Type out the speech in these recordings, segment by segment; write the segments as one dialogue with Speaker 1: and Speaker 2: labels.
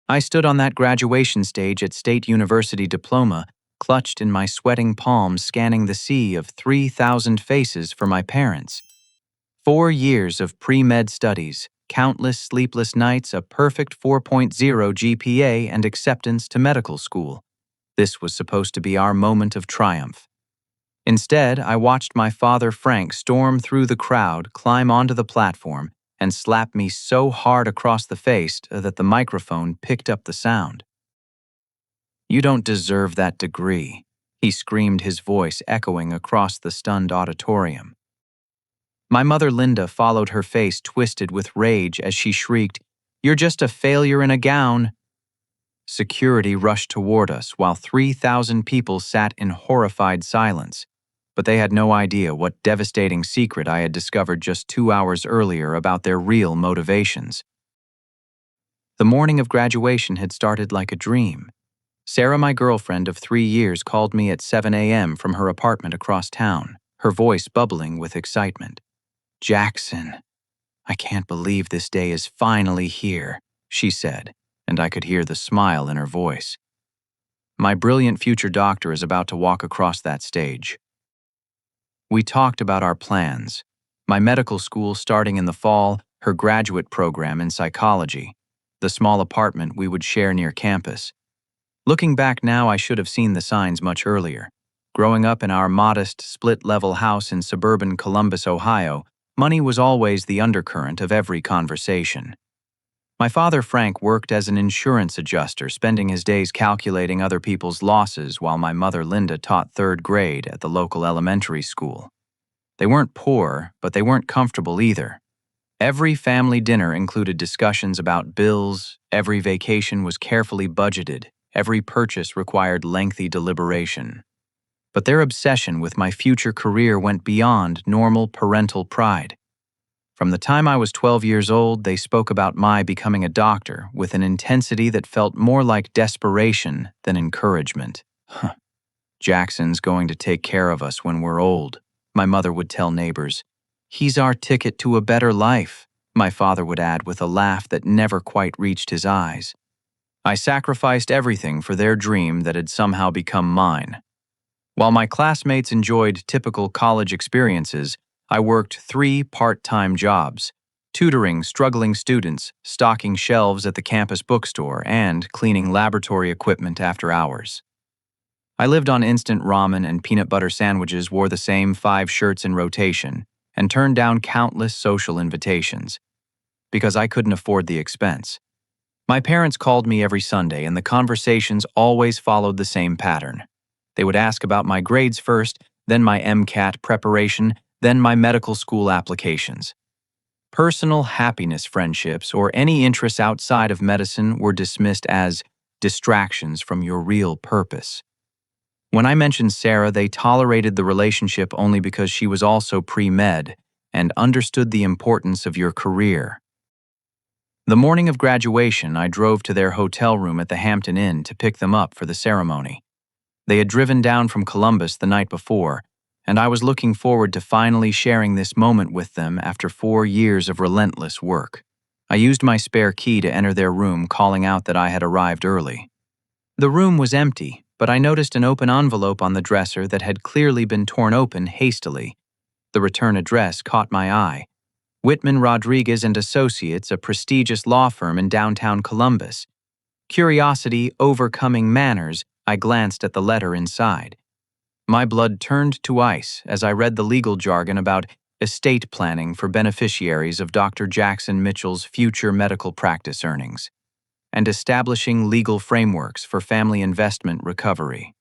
Speaker 1: I stood on that graduation stage at State University diploma, clutched in my sweating palms, scanning the sea of 3,000 faces for my parents. 4 years of pre-med studies, countless sleepless nights, a perfect 4.0 GPA, and acceptance to medical school. This was supposed to be our moment of triumph. Instead, I watched my father Frank storm through the crowd, climb onto the platform, and slap me so hard across the face that the microphone picked up the sound. "You don't deserve that degree," he screamed, his voice echoing across the stunned auditorium. My mother Linda followed, her face twisted with rage as she shrieked, "You're just a failure in a gown." Security rushed toward us while 3,000 people sat in horrified silence, but they had no idea what devastating secret I had discovered just 2 hours earlier about their real motivations. The morning of graduation had started like a dream. Sarah, my girlfriend of 3 years, called me at 7 a.m. from her apartment across town, her voice bubbling with excitement. "Jackson, I can't believe this day is finally here," she said, and I could hear the smile in her voice. "My brilliant future doctor is about to walk across that stage." We talked about our plans, my medical school starting in the fall, her graduate program in psychology, the small apartment we would share near campus. Looking back now, I should have seen the signs much earlier. Growing up in our modest, split-level house in suburban Columbus, Ohio, money was always the undercurrent of every conversation. My father Frank worked as an insurance adjuster, spending his days calculating other people's losses, while my mother Linda taught 3rd grade at the local elementary school. They weren't poor, but they weren't comfortable either. Every family dinner included discussions about bills, every vacation was carefully budgeted, every purchase required lengthy deliberation. But their obsession with my future career went beyond normal parental pride. From the time I was 12 years old, they spoke about my becoming a doctor with an intensity that felt more like desperation than encouragement. "Jackson's going to take care of us when we're old," my mother would tell neighbors. "He's our ticket to a better life," my father would add with a laugh that never quite reached his eyes. I sacrificed everything for their dream that had somehow become mine. While my classmates enjoyed typical college experiences, I worked 3 part-time jobs, tutoring struggling students, stocking shelves at the campus bookstore, and cleaning laboratory equipment after hours. I lived on instant ramen and peanut butter sandwiches, wore the same 5 shirts in rotation, and turned down countless social invitations because I couldn't afford the expense. My parents called me every Sunday, and the conversations always followed the same pattern. They would ask about my grades first, then my MCAT preparation, then my medical school applications. Personal happiness, friendships, or any interests outside of medicine were dismissed as distractions from your real purpose. When I mentioned Sarah, they tolerated the relationship only because she was also pre-med and understood the importance of your career. The morning of graduation, I drove to their hotel room at the Hampton Inn to pick them up for the ceremony. They had driven down from Columbus the night before, and I was looking forward to finally sharing this moment with them after 4 years of relentless work. I used my spare key to enter their room, calling out that I had arrived early. The room was empty, but I noticed an open envelope on the dresser that had clearly been torn open hastily. The return address caught my eye. Whitman Rodriguez and Associates, a prestigious law firm in downtown Columbus. Curiosity overcoming manners, I glanced at the letter inside. My blood turned to ice as I read the legal jargon about estate planning for beneficiaries of Dr. Jackson Mitchell's future medical practice earnings, and establishing legal frameworks for family investment recovery.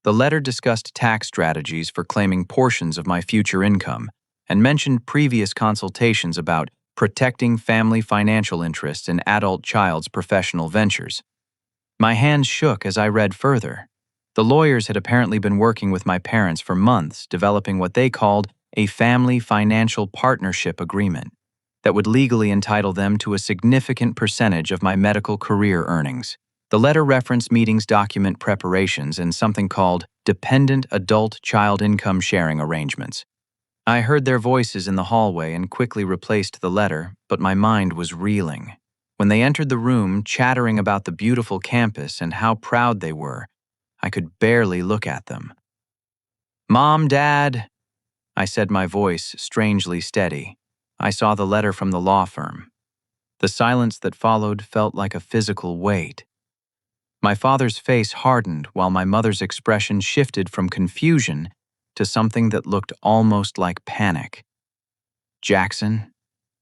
Speaker 1: The letter discussed tax strategies for claiming portions of my future income and mentioned previous consultations about protecting family financial interests in adult child's professional ventures. My hands shook as I read further. The lawyers had apparently been working with my parents for months, developing what they called a family financial partnership agreement that would legally entitle them to a significant percentage of my medical career earnings. The letter referenced meetings, document preparations, and something called dependent adult-child income sharing arrangements. I heard their voices in the hallway and quickly replaced the letter, but my mind was reeling. When they entered the room, chattering about the beautiful campus and how proud they were, I could barely look at them. "Mom, Dad," I said, my voice strangely steady. I saw the letter from the law firm. The silence that followed felt like a physical weight. My father's face hardened while my mother's expression shifted from confusion to something that looked almost like panic. "Jackson,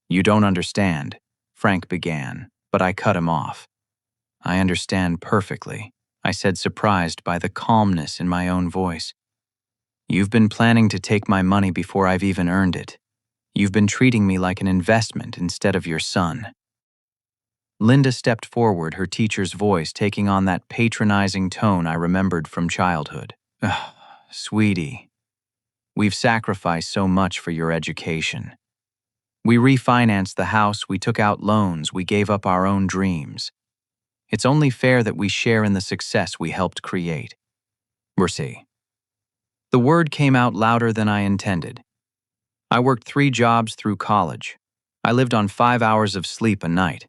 Speaker 1: you don't understand," Frank began, but I cut him off. "I understand perfectly," I said, surprised by the calmness in my own voice. "You've been planning to take my money before I've even earned it. You've been treating me like an investment instead of your son." Linda stepped forward, her teacher's voice taking on that patronizing tone I remembered from childhood. "Ugh, sweetie, we've sacrificed so much for your education. We refinanced the house, we took out loans, we gave up our own dreams. It's only fair that we share in the success we helped create. Mercy." The word came out louder than I intended. I worked 3 jobs through college. I lived on 5 hours of sleep a night.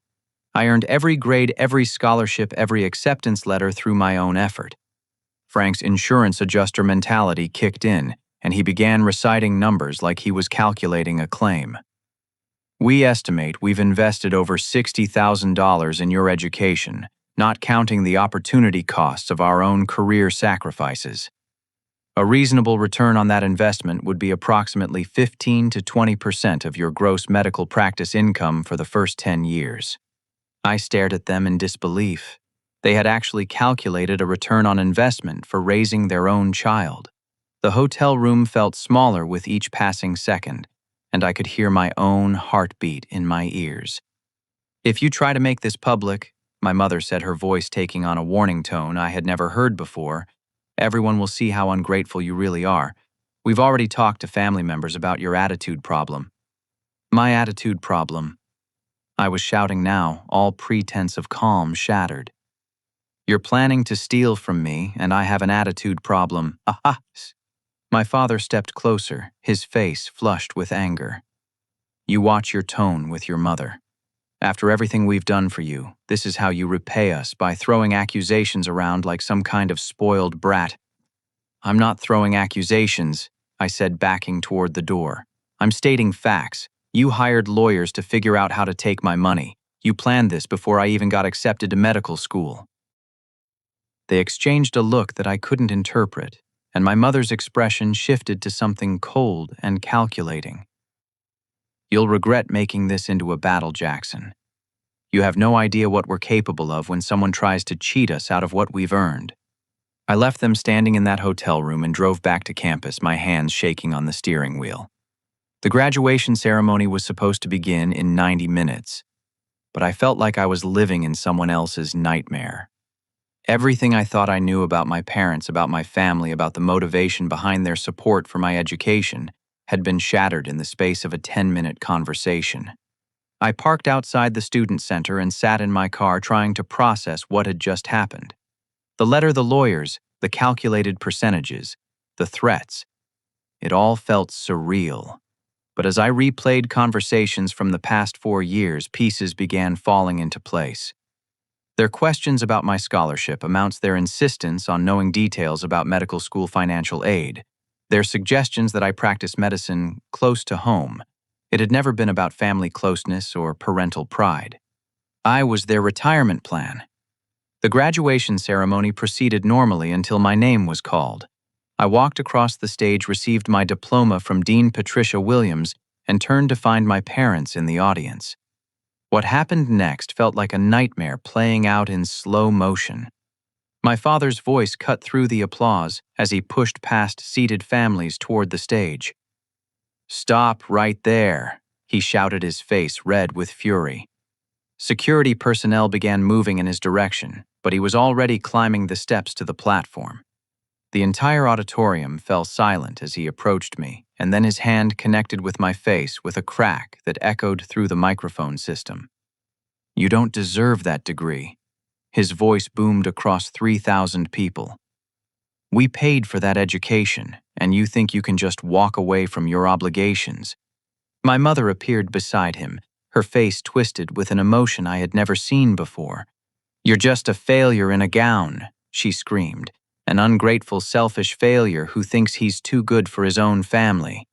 Speaker 1: I earned every grade, every scholarship, every acceptance letter through my own effort. Frank's insurance adjuster mentality kicked in, and he began reciting numbers like he was calculating a claim. "We estimate we've invested over $60,000 in your education, not counting the opportunity costs of our own career sacrifices. A reasonable return on that investment would be approximately 15 to 20% of your gross medical practice income for the first 10 years. I stared at them in disbelief. They had actually calculated a return on investment for raising their own child. The hotel room felt smaller with each passing second, and I could hear my own heartbeat in my ears. "If you try to make this public," my mother said, her voice taking on a warning tone I had never heard before, "everyone will see how ungrateful you really are. We've already talked to family members about your attitude problem." "My attitude problem?" I was shouting now, all pretense of calm shattered. "You're planning to steal from me, and I have an attitude problem. Aha!" My father stepped closer, his face flushed with anger. "You watch your tone with your mother. After everything we've done for you, this is how you repay us, by throwing accusations around like some kind of spoiled brat." "I'm not throwing accusations," I said, backing toward the door. "I'm stating facts. You hired lawyers to figure out how to take my money. You planned this before I even got accepted to medical school." They exchanged a look that I couldn't interpret, and my mother's expression shifted to something cold and calculating. "You'll regret making this into a battle, Jackson. You have no idea what we're capable of when someone tries to cheat us out of what we've earned." I left them standing in that hotel room and drove back to campus, my hands shaking on the steering wheel. The graduation ceremony was supposed to begin in 90 minutes, but I felt like I was living in someone else's nightmare. Everything I thought I knew about my parents, about my family, about the motivation behind their support for my education, had been shattered in the space of a 10-minute conversation. I parked outside the student center and sat in my car trying to process what had just happened. The letter, the lawyers, the calculated percentages, the threats. It all felt surreal. But as I replayed conversations from the past 4 years, pieces began falling into place. Their questions about my scholarship, amounts, their insistence on knowing details about medical school financial aid, their suggestions that I practice medicine close to home. It had never been about family closeness or parental pride. I was their retirement plan. The graduation ceremony proceeded normally until my name was called. I walked across the stage, received my diploma from Dean Patricia Williams, and turned to find my parents in the audience. What happened next felt like a nightmare playing out in slow motion. My father's voice cut through the applause as he pushed past seated families toward the stage. "Stop right there," he shouted, his face red with fury. Security personnel began moving in his direction, but he was already climbing the steps to the platform. The entire auditorium fell silent as he approached me, and then his hand connected with my face with a crack that echoed through the microphone system. "You don't deserve that degree." His voice boomed across 3,000 people. "We paid for that education, and you think you can just walk away from your obligations." My mother appeared beside him, her face twisted with an emotion I had never seen before. "You're just a failure in a gown," she screamed. "An ungrateful, selfish failure who thinks he's too good for his own family."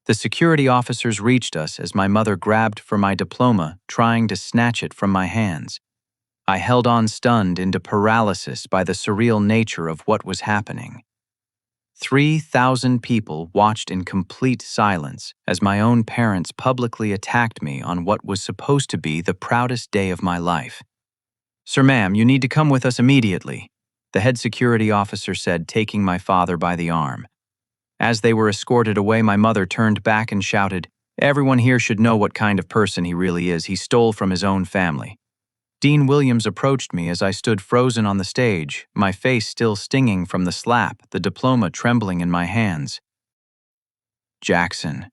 Speaker 1: The security officers reached us as my mother grabbed for my diploma, trying to snatch it from my hands. I held on, stunned into paralysis by the surreal nature of what was happening. 3,000 people watched in complete silence as my own parents publicly attacked me on what was supposed to be the proudest day of my life. "Sir, ma'am, you need to come with us immediately," the head security officer said, taking my father by the arm. As they were escorted away, my mother turned back and shouted, "Everyone here should know what kind of person he really is. He stole from his own family." Dean Williams approached me as I stood frozen on the stage, my face still stinging from the slap, the diploma trembling in my hands. "Jackson,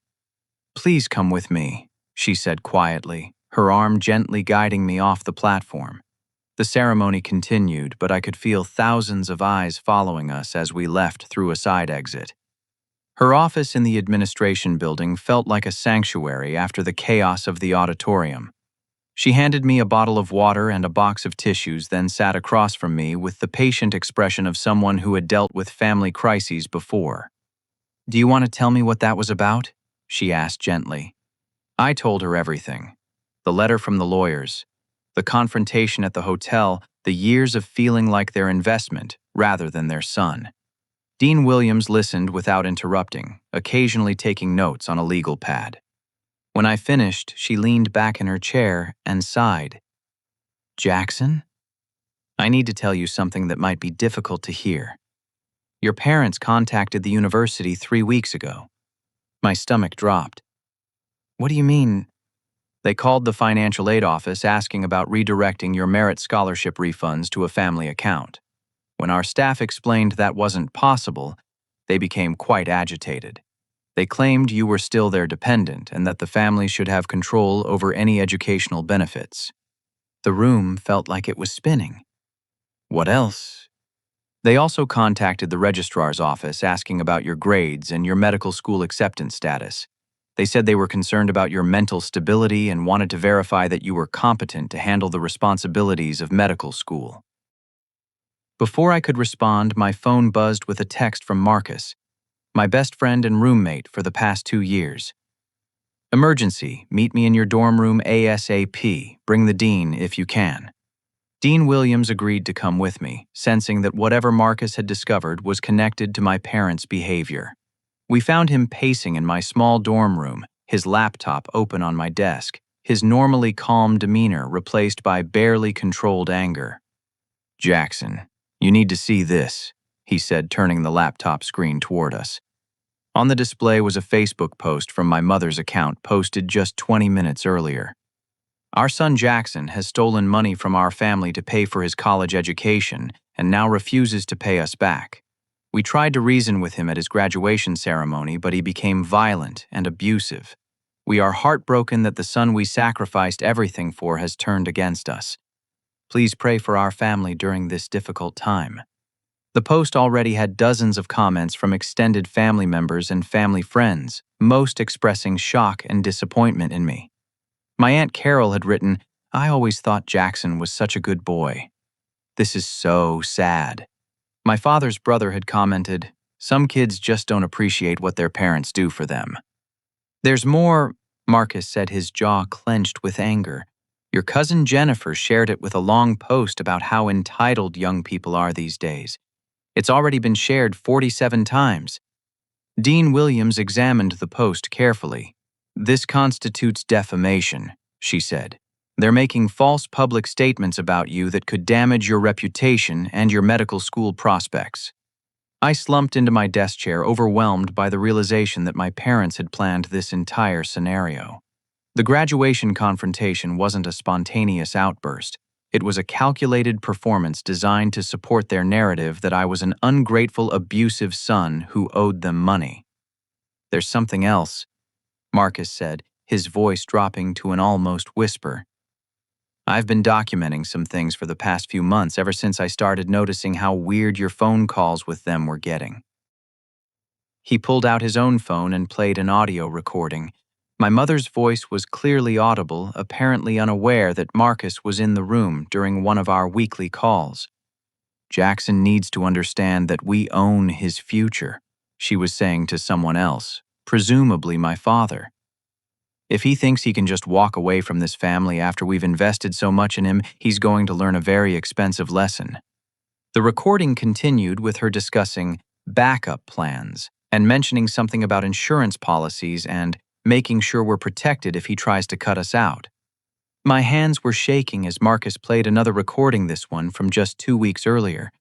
Speaker 1: please come with me," she said quietly, her arm gently guiding me off the platform. The ceremony continued, but I could feel thousands of eyes following us as we left through a side exit. Her office in the administration building felt like a sanctuary after the chaos of the auditorium. She handed me a bottle of water and a box of tissues, then sat across from me with the patient expression of someone who had dealt with family crises before. "Do you want to tell me what that was about?" she asked gently. I told her everything. The letter from the lawyers, the confrontation at the hotel, the years of feeling like their investment rather than their son. Dean Williams listened without interrupting, occasionally taking notes on a legal pad. When I finished, she leaned back in her chair and sighed. "Jackson, I need to tell you something that might be difficult to hear. Your parents contacted the university 3 weeks ago." My stomach dropped. "What do you mean?" "They called the financial aid office asking about redirecting your merit scholarship refunds to a family account. When our staff explained that wasn't possible, they became quite agitated. They claimed you were still their dependent and that the family should have control over any educational benefits." The room felt like it was spinning. "What else?" "They also contacted the registrar's office asking about your grades and your medical school acceptance status. They said they were concerned about your mental stability and wanted to verify that you were competent to handle the responsibilities of medical school." Before I could respond, my phone buzzed with a text from Marcus, my best friend and roommate for the past 2 years. "Emergency, meet me in your dorm room ASAP. Bring the dean if you can." Dean Williams agreed to come with me, sensing that whatever Marcus had discovered was connected to my parents' behavior. We found him pacing in my small dorm room, his laptop open on my desk, his normally calm demeanor replaced by barely controlled anger. "Jackson, you need to see this," he said, turning the laptop screen toward us. On the display was a Facebook post from my mother's account posted just 20 minutes earlier. "Our son Jackson has stolen money from our family to pay for his college education and now refuses to pay us back. We tried to reason with him at his graduation ceremony, but he became violent and abusive. We are heartbroken that the son we sacrificed everything for has turned against us. Please pray for our family during this difficult time." The post already had dozens of comments from extended family members and family friends, most expressing shock and disappointment in me. My Aunt Carol had written, "I always thought Jackson was such a good boy. This is so sad." My father's brother had commented, "Some kids just don't appreciate what their parents do for them." "There's more," Marcus said, his jaw clenched with anger. "Your cousin Jennifer shared it with a long post about how entitled young people are these days. It's already been shared 47 times. Dean Williams examined the post carefully. "This constitutes defamation," she said. "They're making false public statements about you that could damage your reputation and your medical school prospects." I slumped into my desk chair, overwhelmed by the realization that my parents had planned this entire scenario. The graduation confrontation wasn't a spontaneous outburst. It was a calculated performance designed to support their narrative that I was an ungrateful, abusive son who owed them money. "There's something else," Marcus said, his voice dropping to an almost whisper. "I've been documenting some things for the past few months ever since I started noticing how weird your phone calls with them were getting." He pulled out his own phone and played an audio recording. My mother's voice was clearly audible, apparently unaware that Marcus was in the room during one of our weekly calls. Jackson needs to understand that we own his future, she was saying to someone else, presumably my father. If he thinks he can just walk away from this family after we've invested so much in him, he's going to learn a very expensive lesson. The recording continued with her discussing backup plans and mentioning something about insurance policies and making sure we're protected if he tries to cut us out. My hands were shaking as Marcus played another recording, this one from just 2 weeks earlier.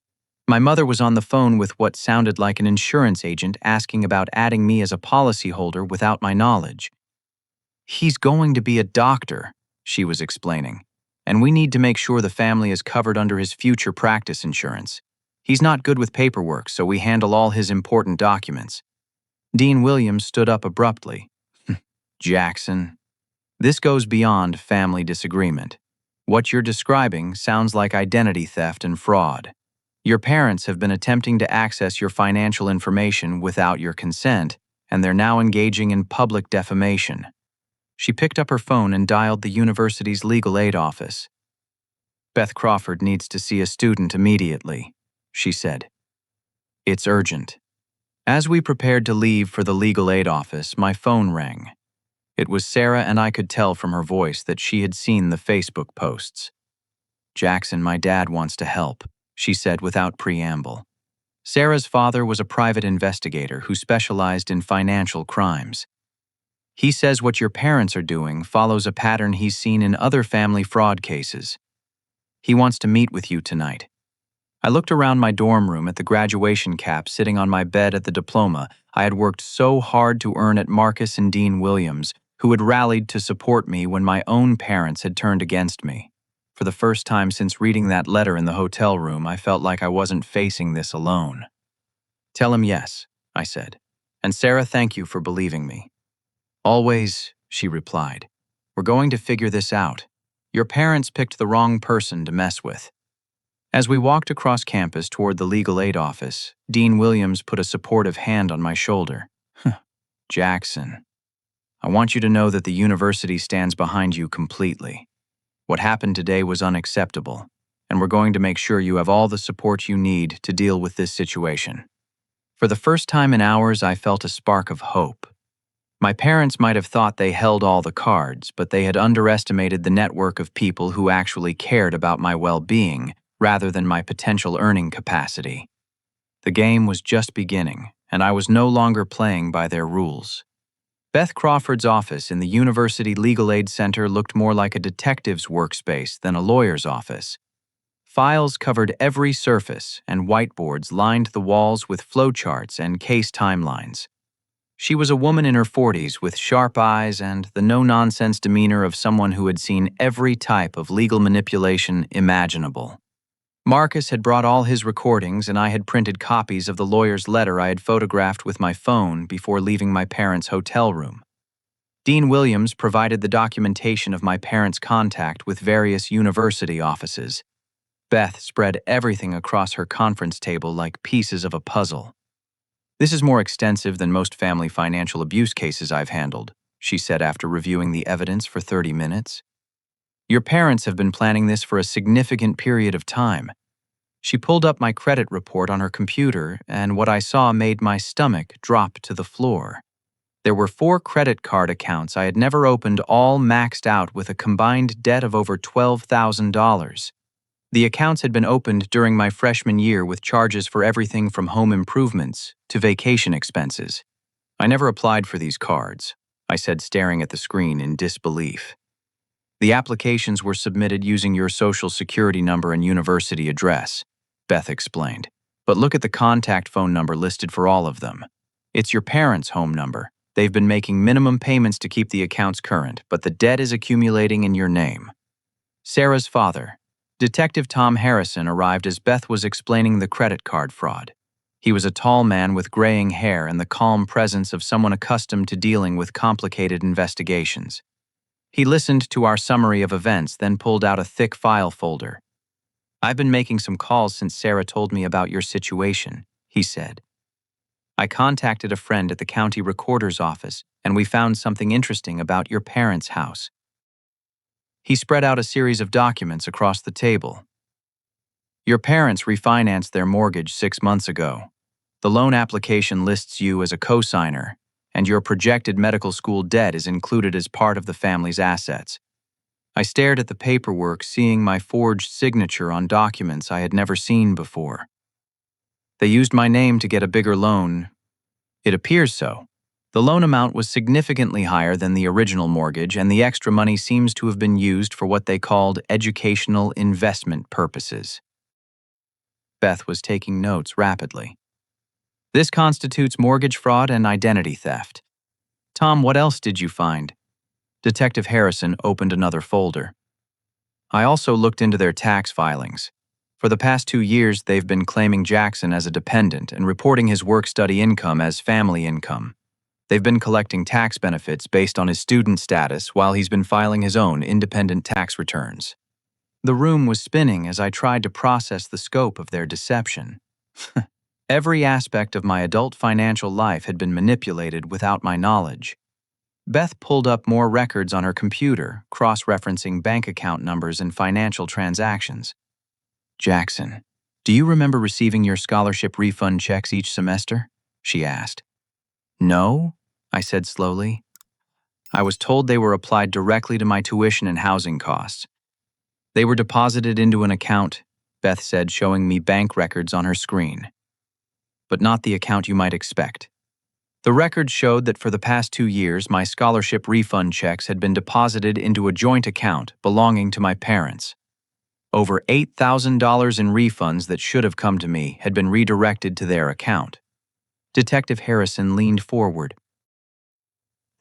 Speaker 1: My mother was on the phone with what sounded like an insurance agent asking about adding me as a policyholder without my knowledge. He's going to be a doctor, she was explaining, and we need to make sure the family is covered under his future practice insurance. He's not good with paperwork, so we handle all his important documents. Dean Williams stood up abruptly. Jackson, this goes beyond family disagreement. What you're describing sounds like identity theft and fraud. Your parents have been attempting to access your financial information without your consent, and they're now engaging in public defamation. She picked up her phone and dialed the university's legal aid office. Beth Crawford needs to see a student immediately, she said. It's urgent. As we prepared to leave for the legal aid office, my phone rang. It was Sarah, and I could tell from her voice that she had seen the Facebook posts. Jackson, my dad wants to help, she said without preamble. Sarah's father was a private investigator who specialized in financial crimes. He says what your parents are doing follows a pattern he's seen in other family fraud cases. He wants to meet with you tonight. I looked around my dorm room at the graduation cap sitting on my bed at the diploma I had worked so hard to earn at Marcus and Dean Williams, who had rallied to support me when my own parents had turned against me. For the first time since reading that letter in the hotel room, I felt like I wasn't facing this alone. Tell him yes, I said. And Sarah, thank you for believing me. Always, she replied. We're going to figure this out. Your parents picked the wrong person to mess with. As we walked across campus toward the legal aid office, Dean Williams put a supportive hand on my shoulder. Jackson, I want you to know that the university stands behind you completely. What happened today was unacceptable, and we're going to make sure you have all the support you need to deal with this situation. For the first time in hours, I felt a spark of hope. My parents might have thought they held all the cards, but they had underestimated the network of people who actually cared about my well-being rather than my potential earning capacity. The game was just beginning, and I was no longer playing by their rules. Beth Crawford's office in the University Legal Aid Center looked more like a detective's workspace than a lawyer's office. Files covered every surface, and whiteboards lined the walls with flowcharts and case timelines. She was a woman in her 40s with sharp eyes and the no-nonsense demeanor of someone who had seen every type of legal manipulation imaginable. Marcus had brought all his recordings, and I had printed copies of the lawyer's letter I had photographed with my phone before leaving my parents' hotel room. Dean Williams provided the documentation of my parents' contact with various university offices. Beth spread everything across her conference table like pieces of a puzzle. This is more extensive than most family financial abuse cases I've handled, she said after reviewing the evidence for 30 minutes. Your parents have been planning this for a significant period of time. She pulled up my credit report on her computer, and what I saw made my stomach drop to the floor. There were 4 credit card accounts I had never opened, all maxed out with a combined debt of over $12,000. The accounts had been opened during my freshman year with charges for everything from home improvements to vacation expenses. I never applied for these cards, I said, staring at the screen in disbelief. The applications were submitted using your social security number and university address, Beth explained. But look at the contact phone number listed for all of them. It's your parents' home number. They've been making minimum payments to keep the accounts current, but the debt is accumulating in your name. Sarah's father, Detective Tom Harrison, arrived as Beth was explaining the credit card fraud. He was a tall man with graying hair and the calm presence of someone accustomed to dealing with complicated investigations. He listened to our summary of events, then pulled out a thick file folder. I've been making some calls since Sarah told me about your situation, he said. I contacted a friend at the county recorder's office, and we found something interesting about your parents' house. He spread out a series of documents across the table. Your parents refinanced their mortgage 6 months ago. The loan application lists you as a cosigner, and your projected medical school debt is included as part of the family's assets. I stared at the paperwork, seeing my forged signature on documents I had never seen before. They used my name to get a bigger loan. It appears so. The loan amount was significantly higher than the original mortgage, and the extra money seems to have been used for what they called educational investment purposes. Beth was taking notes rapidly. This constitutes mortgage fraud and identity theft. Tom, what else did you find? Detective Harrison opened another folder. I also looked into their tax filings. For the past 2 years, they've been claiming Jackson as a dependent and reporting his work-study income as family income. They've been collecting tax benefits based on his student status while he's been filing his own independent tax returns. The room was spinning as I tried to process the scope of their deception. Every aspect of my adult financial life had been manipulated without my knowledge. Beth pulled up more records on her computer, cross-referencing bank account numbers and financial transactions. Jackson, do you remember receiving your scholarship refund checks each semester? She asked. No, I said slowly. I was told they were applied directly to my tuition and housing costs. They were deposited into an account, Beth said, showing me bank records on her screen. But not the account you might expect. The records showed that for the past 2 years, my scholarship refund checks had been deposited into a joint account belonging to my parents. Over $8,000 in refunds that should have come to me had been redirected to their account. Detective Harrison leaned forward.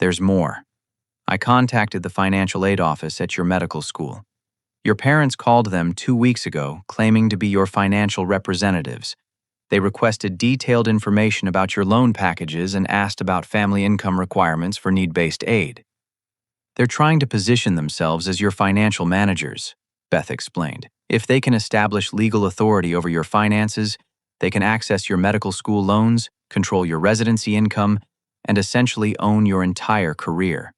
Speaker 1: There's more. I contacted the financial aid office at your medical school. Your parents called them 2 weeks ago, claiming to be your financial representatives. They requested detailed information about your loan packages and asked about family income requirements for need-based aid. They're trying to position themselves as your financial managers, Beth explained. If they can establish legal authority over your finances, they can access your medical school loans, control your residency income, and essentially own your entire career.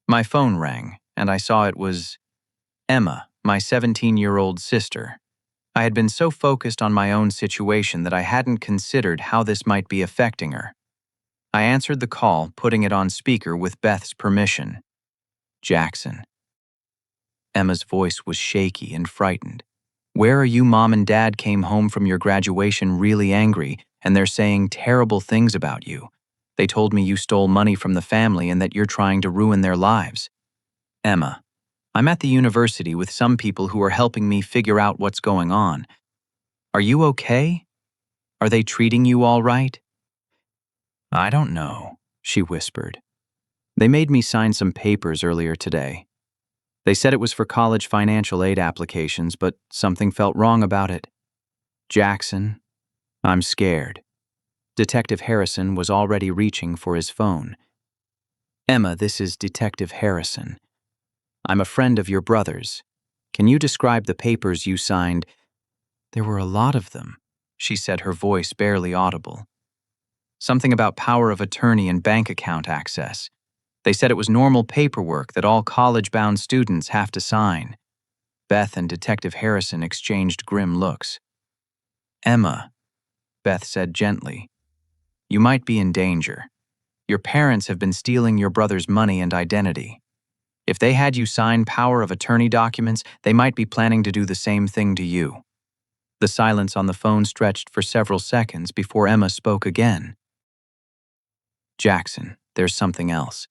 Speaker 1: My phone rang, and I saw it was Emma, my 17-year-old sister. I had been so focused on my own situation that I hadn't considered how this might be affecting her. I answered the call, putting it on speaker with Beth's permission. Jackson. Emma's voice was shaky and frightened. Where are you? Mom and Dad came home from your graduation really angry, and they're saying terrible things about you. They told me you stole money from the family and that you're trying to ruin their lives. Emma. I'm at the university with some people who are helping me figure out what's going on. Are you okay? Are they treating you all right? I don't know, she whispered. They made me sign some papers earlier today. They said it was for college financial aid applications, but something felt wrong about it. Jackson, I'm scared. Detective Harrison was already reaching for his phone. Emma, this is Detective Harrison. I'm a friend of your brother's. Can you describe the papers you signed? There were a lot of them, she said, her voice barely audible. Something about power of attorney and bank account access. They said it was normal paperwork that all college-bound students have to sign. Beth and Detective Harrison exchanged grim looks. Emma, Beth said gently, you might be in danger. Your parents have been stealing your brother's money and identity. If they had you sign power of attorney documents, they might be planning to do the same thing to you. The silence on the phone stretched for several seconds before Emma spoke again. Jackson, there's something else.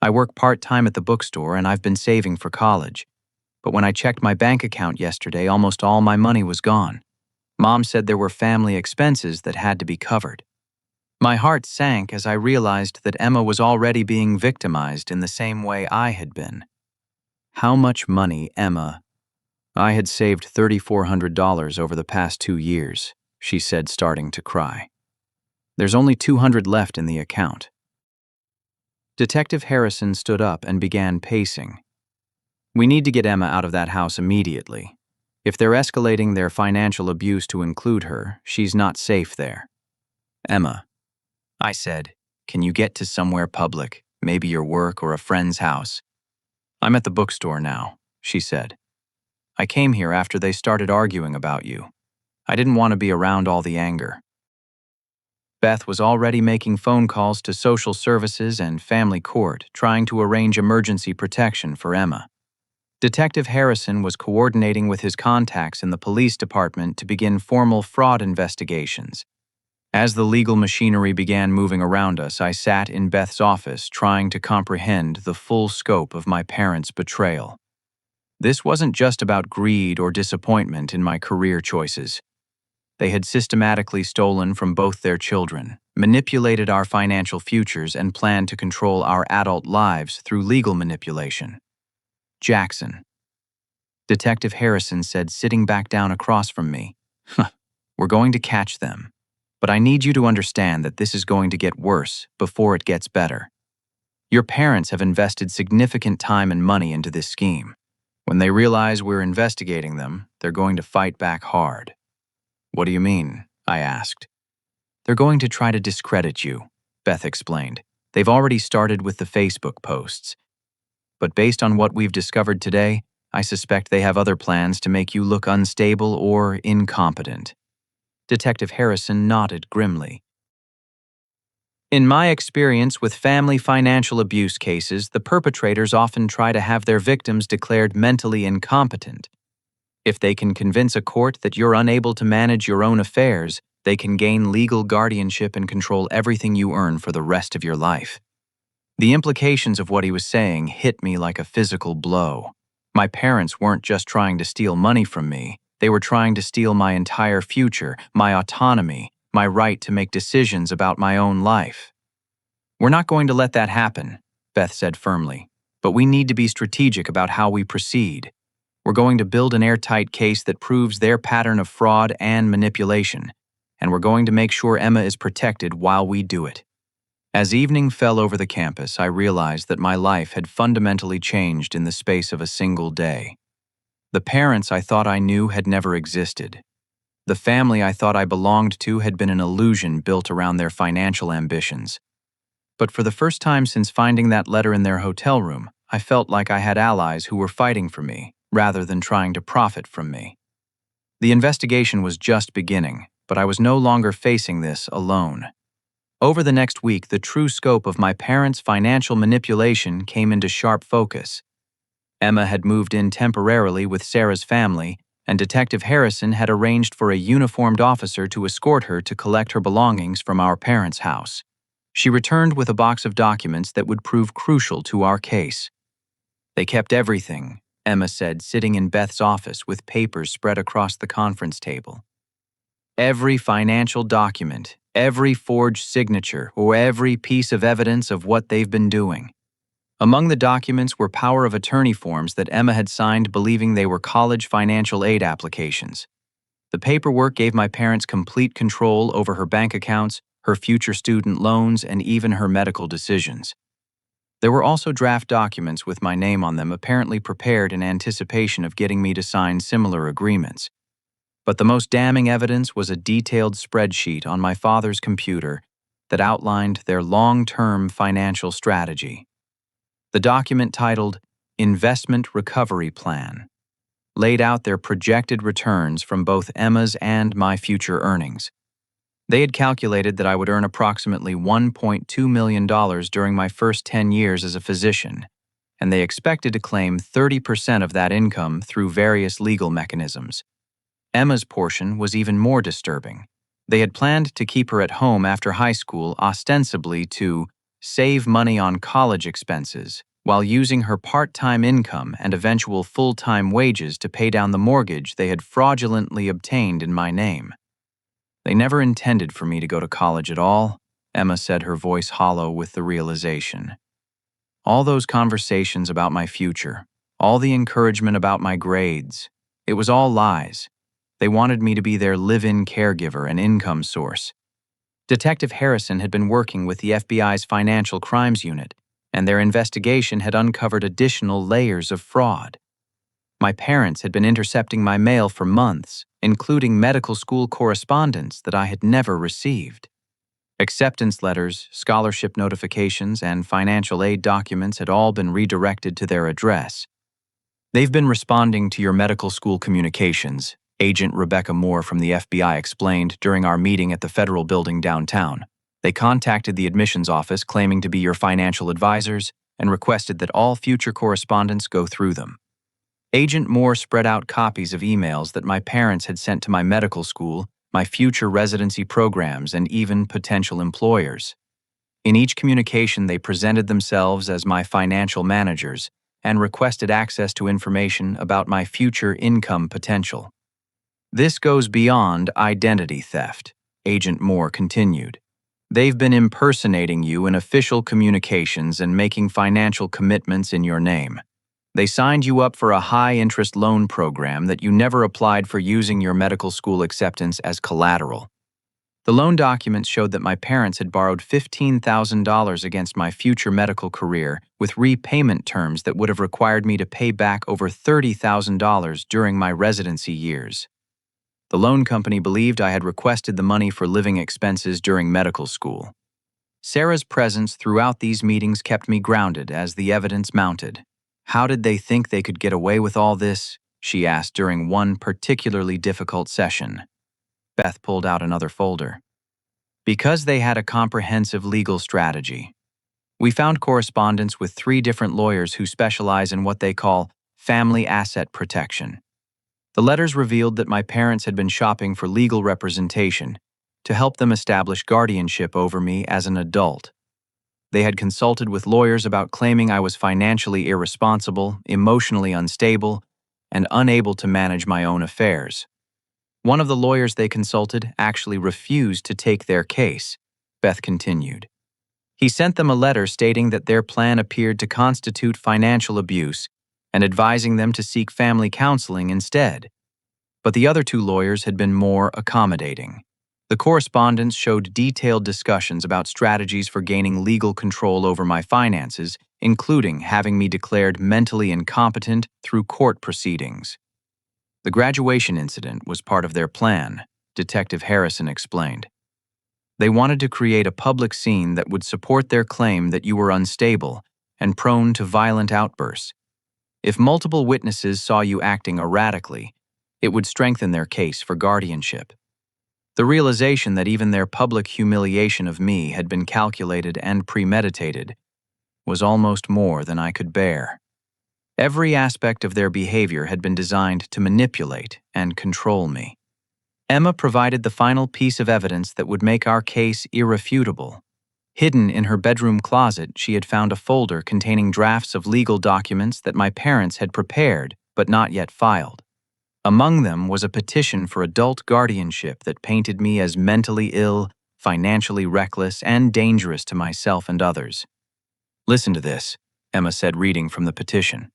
Speaker 1: I work part-time at the bookstore and I've been saving for college. But when I checked my bank account yesterday, almost all my money was gone. Mom said there were family expenses that had to be covered. My heart sank as I realized that Emma was already being victimized in the same way I had been. How much money, Emma? I had saved $3,400 over the past 2 years, she said, starting to cry. There's only $200 left in the account. Detective Harrison stood up and began pacing. We need to get Emma out of that house immediately. If they're escalating their financial abuse to include her, she's not safe there. Emma, I said, "Can you get to somewhere public, maybe your work or a friend's house?" "I'm at the bookstore now," she said. "I came here after they started arguing about you. I didn't want to be around all the anger." Beth was already making phone calls to social services and family court, trying to arrange emergency protection for Emma. Detective Harrison was coordinating with his contacts in the police department to begin formal fraud investigations. As the legal machinery began moving around us, I sat in Beth's office trying to comprehend the full scope of my parents' betrayal. This wasn't just about greed or disappointment in my career choices. They had systematically stolen from both their children, manipulated our financial futures, and planned to control our adult lives through legal manipulation. "Jackson," Detective Harrison said, sitting back down across from me. "We're going to catch them. But I need you to understand that this is going to get worse before it gets better. Your parents have invested significant time and money into this scheme. When they realize we're investigating them, they're going to fight back hard." "What do you mean?" I asked. "They're going to try to discredit you," Beth explained. "They've already started with the Facebook posts. But based on what we've discovered today, I suspect they have other plans to make you look unstable or incompetent." Detective Harrison nodded grimly. "In my experience with family financial abuse cases, the perpetrators often try to have their victims declared mentally incompetent. If they can convince a court that you're unable to manage your own affairs, they can gain legal guardianship and control everything you earn for the rest of your life." The implications of what he was saying hit me like a physical blow. My parents weren't just trying to steal money from me, they were trying to steal my entire future, my autonomy, my right to make decisions about my own life. "We're not going to let that happen," Beth said firmly, "but we need to be strategic about how we proceed. We're going to build an airtight case that proves their pattern of fraud and manipulation, and we're going to make sure Emma is protected while we do it." As evening fell over the campus, I realized that my life had fundamentally changed in the space of a single day. The parents I thought I knew had never existed. The family I thought I belonged to had been an illusion built around their financial ambitions. But for the first time since finding that letter in their hotel room, I felt like I had allies who were fighting for me, rather than trying to profit from me. The investigation was just beginning, but I was no longer facing this alone. Over the next week, the true scope of my parents' financial manipulation came into sharp focus. Emma had moved in temporarily with Sarah's family, and Detective Harrison had arranged for a uniformed officer to escort her to collect her belongings from our parents' house. She returned with a box of documents that would prove crucial to our case. "They kept everything," Emma said, sitting in Beth's office with papers spread across the conference table. "Every financial document, every forged signature, or every piece of evidence of what they've been doing." Among the documents were power of attorney forms that Emma had signed believing they were college financial aid applications. The paperwork gave my parents complete control over her bank accounts, her future student loans, and even her medical decisions. There were also draft documents with my name on them, apparently prepared in anticipation of getting me to sign similar agreements. But the most damning evidence was a detailed spreadsheet on my father's computer that outlined their long-term financial strategy. The document, titled Investment Recovery Plan, laid out their projected returns from both Emma's and my future earnings. They had calculated that I would earn approximately $1.2 million during my first 10 years as a physician, and they expected to claim 30% of that income through various legal mechanisms. Emma's portion was even more disturbing. They had planned to keep her at home after high school, ostensibly to save money on college expenses, while using her part-time income and eventual full-time wages to pay down the mortgage they had fraudulently obtained in my name. "They never intended for me to go to college at all," Emma said, her voice hollow with the realization. "All those conversations about my future, all the encouragement about my grades, it was all lies. They wanted me to be their live-in caregiver and income source." Detective Harrison had been working with the FBI's Financial Crimes Unit, and their investigation had uncovered additional layers of fraud. My parents had been intercepting my mail for months, including medical school correspondence that I had never received. Acceptance letters, scholarship notifications, and financial aid documents had all been redirected to their address. "They've been responding to your medical school communications," Agent Rebecca Moore from the FBI explained during our meeting at the federal building downtown. "They contacted the admissions office claiming to be your financial advisors and requested that all future correspondence go through them." Agent Moore spread out copies of emails that my parents had sent to my medical school, my future residency programs, and even potential employers. In each communication, they presented themselves as my financial managers and requested access to information about my future income potential. "This goes beyond identity theft," Agent Moore continued. "They've been impersonating you in official communications and making financial commitments in your name. They signed you up for a high-interest loan program that you never applied for, using your medical school acceptance as collateral. The loan documents showed that my parents had borrowed $15,000 against my future medical career, with repayment terms that would have required me to pay back over $30,000 during my residency years. The loan company believed I had requested the money for living expenses during medical school." Sarah's presence throughout these meetings kept me grounded as the evidence mounted. "How did they think they could get away with all this?" she asked during one particularly difficult session. Beth pulled out another folder. "Because they had a comprehensive legal strategy. We found correspondence with 3 different lawyers who specialize in what they call family asset protection. The letters revealed that my parents had been shopping for legal representation to help them establish guardianship over me as an adult. They had consulted with lawyers about claiming I was financially irresponsible, emotionally unstable, and unable to manage my own affairs. One of the lawyers they consulted actually refused to take their case," Beth continued. "He sent them a letter stating that their plan appeared to constitute financial abuse and advising them to seek family counseling instead. But the other 2 lawyers had been more accommodating. The correspondence showed detailed discussions about strategies for gaining legal control over my finances, including having me declared mentally incompetent through court proceedings. The graduation incident was part of their plan," Detective Harrison explained. "They wanted to create a public scene that would support their claim that you were unstable and prone to violent outbursts. If multiple witnesses saw you acting erratically, it would strengthen their case for guardianship. The realization that even their public humiliation of me had been calculated and premeditated was almost more than I could bear. Every aspect of their behavior had been designed to manipulate and control me." Emma provided the final piece of evidence that would make our case irrefutable. Hidden in her bedroom closet, she had found a folder containing drafts of legal documents that my parents had prepared but not yet filed. Among them was a petition for adult guardianship that painted me as mentally ill, financially reckless, and dangerous to myself and others. "Listen to this," Emma said, reading from the petition.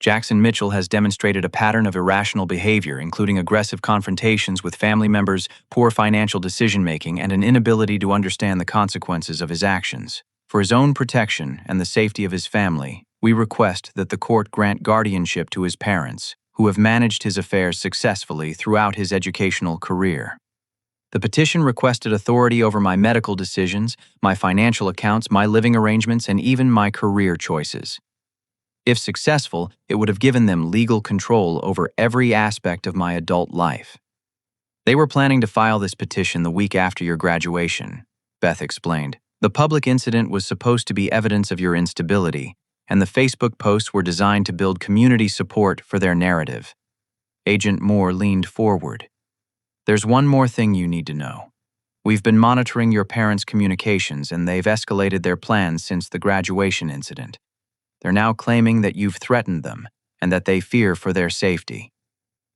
Speaker 1: "Jackson Mitchell has demonstrated a pattern of irrational behavior, including aggressive confrontations with family members, poor financial decision-making, and an inability to understand the consequences of his actions. For his own protection and the safety of his family, we request that the court grant guardianship to his parents, who have managed his affairs successfully throughout his educational career. The petition requested authority over my medical decisions, my financial accounts, my living arrangements, and even my career choices. If successful, it would have given them legal control over every aspect of my adult life." "They were planning to file this petition the week after your graduation," Beth explained. "The public incident was supposed to be evidence of your instability, and the Facebook posts were designed to build community support for their narrative." Agent Moore leaned forward. "There's one more thing you need to know. We've been monitoring your parents' communications, and they've escalated their plans since the graduation incident. They're now claiming that you've threatened them and that they fear for their safety."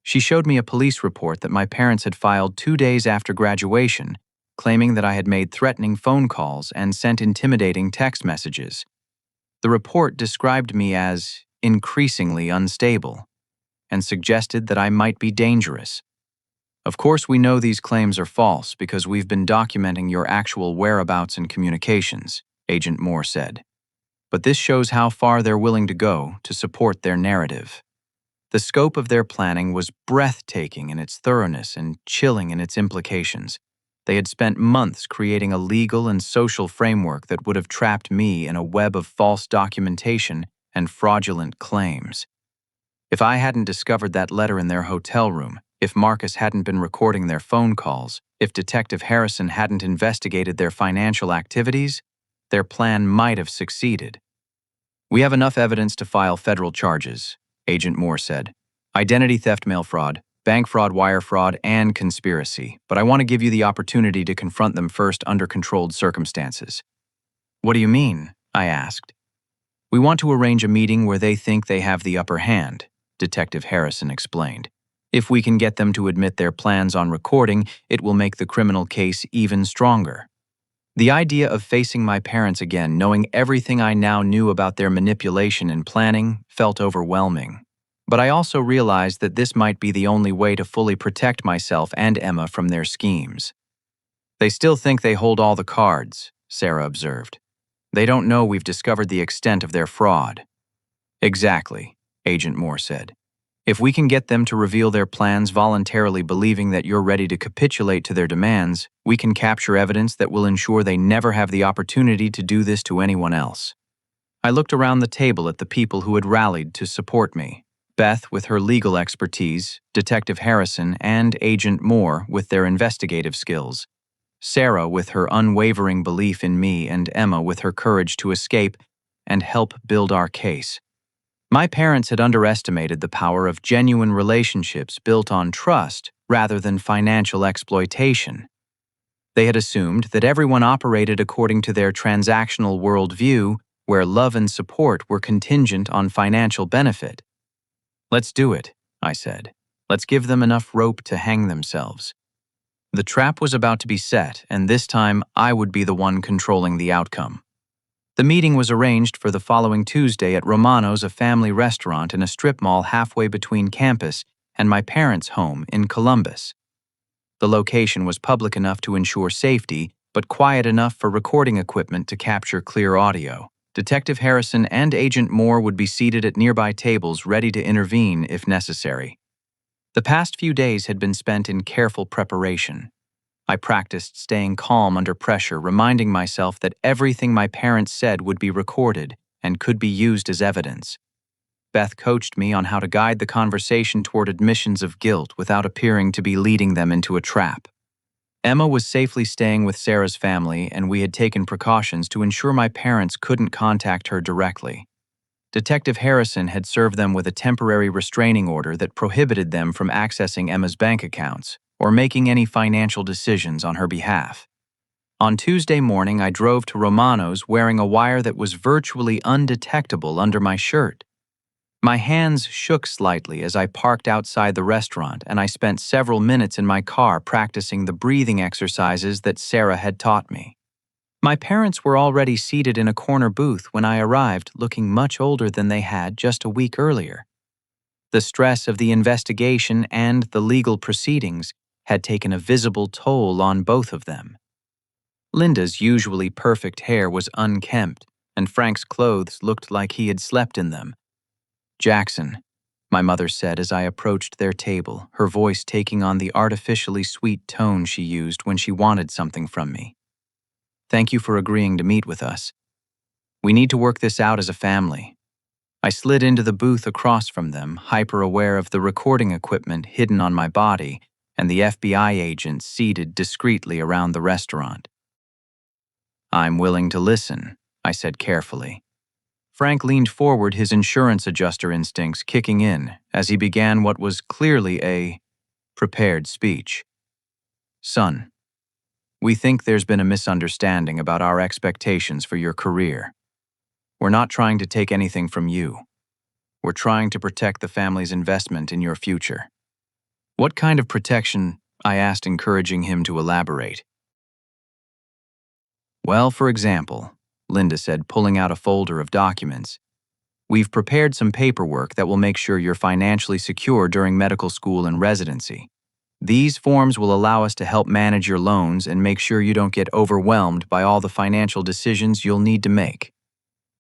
Speaker 1: She showed me a police report that my parents had filed 2 days after graduation, claiming that I had made threatening phone calls and sent intimidating text messages. The report described me as increasingly unstable and suggested that I might be dangerous. "Of course, we know these claims are false because we've been documenting your actual whereabouts and communications," Agent Moore said. "But this shows how far they're willing to go to support their narrative." The scope of their planning was breathtaking in its thoroughness and chilling in its implications. They had spent months creating a legal and social framework that would have trapped me in a web of false documentation and fraudulent claims. If I hadn't discovered that letter in their hotel room, if Marcus hadn't been recording their phone calls, if Detective Harrison hadn't investigated their financial activities, their plan might have succeeded. "We have enough evidence to file federal charges," Agent Moore said. "Identity theft, mail fraud, bank fraud, wire fraud, and conspiracy. But I want to give you the opportunity to confront them first under controlled circumstances." "What do you mean?" I asked. "We want to arrange a meeting where they think they have the upper hand," Detective Harrison explained. "If we can get them to admit their plans on recording, it will make the criminal case even stronger." The idea of facing my parents again, knowing everything I now knew about their manipulation and planning, felt overwhelming. But I also realized that this might be the only way to fully protect myself and Emma from their schemes. "They still think they hold all the cards," Sarah observed. "They don't know we've discovered the extent of their fraud." "Exactly," Agent Moore said. "If we can get them to reveal their plans voluntarily, believing that you're ready to capitulate to their demands, we can capture evidence that will ensure they never have the opportunity to do this to anyone else." I looked around the table at the people who had rallied to support me. Beth with her legal expertise, Detective Harrison and Agent Moore with their investigative skills, Sarah with her unwavering belief in me, and Emma with her courage to escape and help build our case. My parents had underestimated the power of genuine relationships built on trust rather than financial exploitation. They had assumed that everyone operated according to their transactional worldview, where love and support were contingent on financial benefit. "Let's do it," I said. "Let's give them enough rope to hang themselves." The trap was about to be set, and this time I would be the one controlling the outcome. The meeting was arranged for the following Tuesday at Romano's, a family restaurant in a strip mall halfway between campus and my parents' home in Columbus. The location was public enough to ensure safety, but quiet enough for recording equipment to capture clear audio. Detective Harrison and Agent Moore would be seated at nearby tables ready to intervene if necessary. The past few days had been spent in careful preparation. I practiced staying calm under pressure, reminding myself that everything my parents said would be recorded and could be used as evidence. Beth coached me on how to guide the conversation toward admissions of guilt without appearing to be leading them into a trap. Emma was safely staying with Sarah's family, and we had taken precautions to ensure my parents couldn't contact her directly. Detective Harrison had served them with a temporary restraining order that prohibited them from accessing Emma's bank accounts or making any financial decisions on her behalf. On Tuesday morning, I drove to Romano's wearing a wire that was virtually undetectable under my shirt. My hands shook slightly as I parked outside the restaurant, and I spent several minutes in my car practicing the breathing exercises that Sarah had taught me. My parents were already seated in a corner booth when I arrived, looking much older than they had just a week earlier. The stress of the investigation and the legal proceedings had taken a visible toll on both of them. Linda's usually perfect hair was unkempt, and Frank's clothes looked like he had slept in them. "Jackson," my mother said as I approached their table, her voice taking on the artificially sweet tone she used when she wanted something from me. "Thank you for agreeing to meet with us. We need to work this out as a family." I slid into the booth across from them, hyper-aware of the recording equipment hidden on my body and the FBI agents seated discreetly around the restaurant. "I'm willing to listen," I said carefully. Frank leaned forward, his insurance adjuster instincts kicking in as he began what was clearly a prepared speech. "Son, we think there's been a misunderstanding about our expectations for your career. We're not trying to take anything from you. We're trying to protect the family's investment in your future." "What kind of protection?" I asked, encouraging him to elaborate. "Well, for example," Linda said, pulling out a folder of documents, "we've prepared some paperwork that will make sure you're financially secure during medical school and residency. These forms will allow us to help manage your loans and make sure you don't get overwhelmed by all the financial decisions you'll need to make."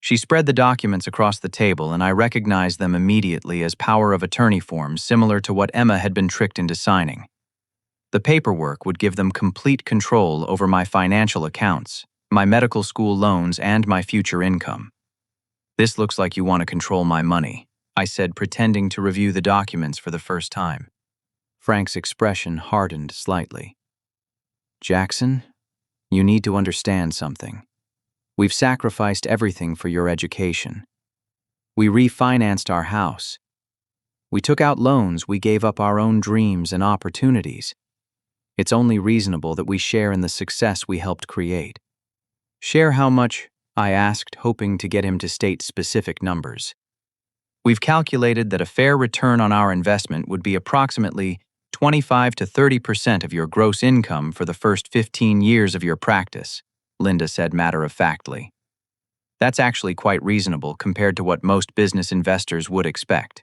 Speaker 1: She spread the documents across the table, and I recognized them immediately as power of attorney forms similar to what Emma had been tricked into signing. The paperwork would give them complete control over my financial accounts, my medical school loans, and my future income. "This looks like you want to control my money," I said, pretending to review the documents for the first time. Frank's expression hardened slightly. "Jackson, you need to understand something. We've sacrificed everything for your education. We refinanced our house. We took out loans, we gave up our own dreams and opportunities. It's only reasonable that we share in the success we helped create." "Share how much?" I asked, hoping to get him to state specific numbers. "We've calculated that a fair return on our investment would be approximately 25 to 30% of your gross income for the first 15 years of your practice," Linda said matter-of-factly. "That's actually quite reasonable compared to what most business investors would expect."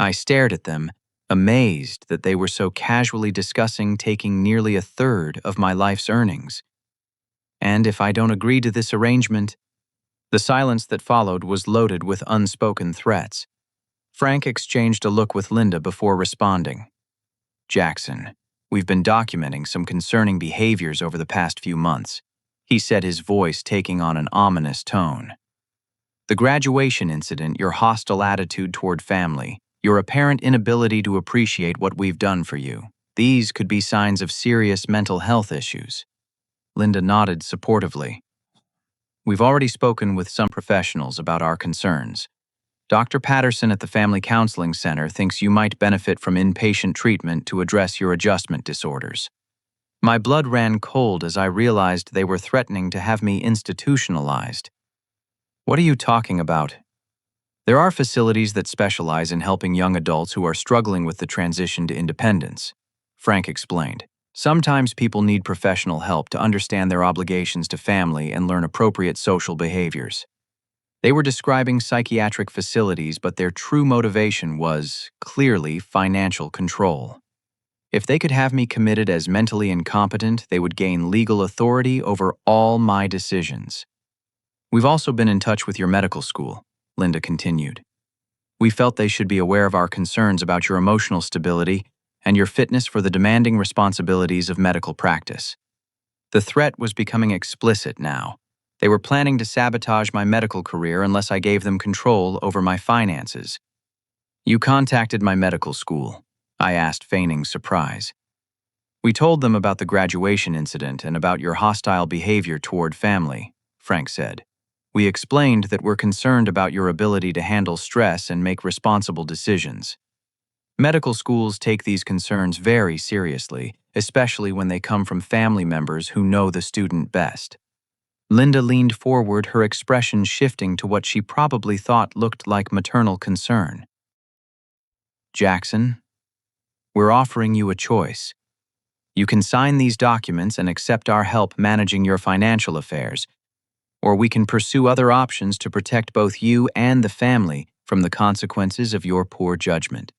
Speaker 1: I stared at them, amazed that they were so casually discussing taking nearly a third of my life's earnings. "And if I don't agree to this arrangement?" The silence that followed was loaded with unspoken threats. Frank exchanged a look with Linda before responding. "Jackson, we've been documenting some concerning behaviors over the past few months," he said, his voice taking on an ominous tone. "The graduation incident, your hostile attitude toward family, your apparent inability to appreciate what we've done for you. These could be signs of serious mental health issues." Linda nodded supportively. "We've already spoken with some professionals about our concerns. Dr. Patterson at the Family Counseling Center thinks you might benefit from inpatient treatment to address your adjustment disorders." My blood ran cold as I realized they were threatening to have me institutionalized. "What are you talking about?" "There are facilities that specialize in helping young adults who are struggling with the transition to independence," Frank explained. "Sometimes people need professional help to understand their obligations to family and learn appropriate social behaviors." They were describing psychiatric facilities, but their true motivation was, clearly, financial control. If they could have me committed as mentally incompetent, they would gain legal authority over all my decisions. "We've also been in touch with your medical school," Linda continued. "We felt they should be aware of our concerns about your emotional stability and your fitness for the demanding responsibilities of medical practice." The threat was becoming explicit now. They were planning to sabotage my medical career unless I gave them control over my finances. "You contacted my medical school?" I asked, feigning surprise. "We told them about the graduation incident and about your hostile behavior toward family," Frank said. "We explained that we're concerned about your ability to handle stress and make responsible decisions. Medical schools take these concerns very seriously, especially when they come from family members who know the student best." Linda leaned forward, her expression shifting to what she probably thought looked like maternal concern. "Jackson, we're offering you a choice. You can sign these documents and accept our help managing your financial affairs, or we can pursue other options to protect both you and the family from the consequences of your poor judgment."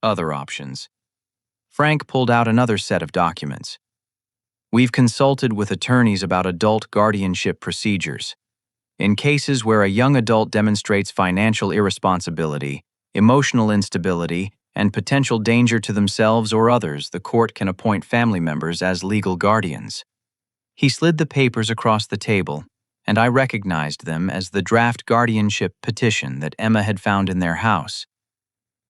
Speaker 1: "Other options." Frank pulled out another set of documents. "We've consulted with attorneys about adult guardianship procedures. In cases where a young adult demonstrates financial irresponsibility, emotional instability, and potential danger to themselves or others, the court can appoint family members as legal guardians." He slid the papers across the table, and I recognized them as the draft guardianship petition that Emma had found in their house.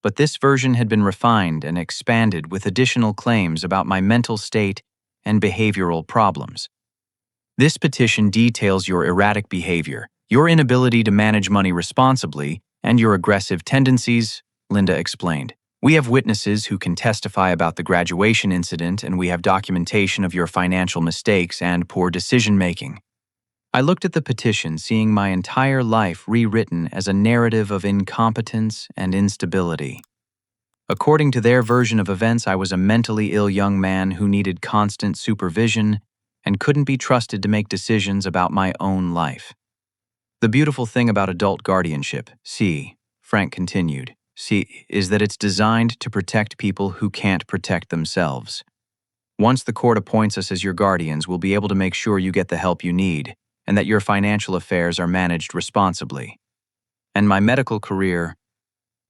Speaker 1: But this version had been refined and expanded with additional claims about my mental state and behavioral problems. "This petition details your erratic behavior, your inability to manage money responsibly, and your aggressive tendencies," Linda explained. "We have witnesses who can testify about the graduation incident, and we have documentation of your financial mistakes and poor decision-making." I looked at the petition, seeing my entire life rewritten as a narrative of incompetence and instability. According to their version of events, I was a mentally ill young man who needed constant supervision and couldn't be trusted to make decisions about my own life. "The beautiful thing about adult guardianship, Frank continued, is that it's designed to protect people who can't protect themselves. Once the court appoints us as your guardians, we'll be able to make sure you get the help you need and that your financial affairs are managed responsibly. And my medical career,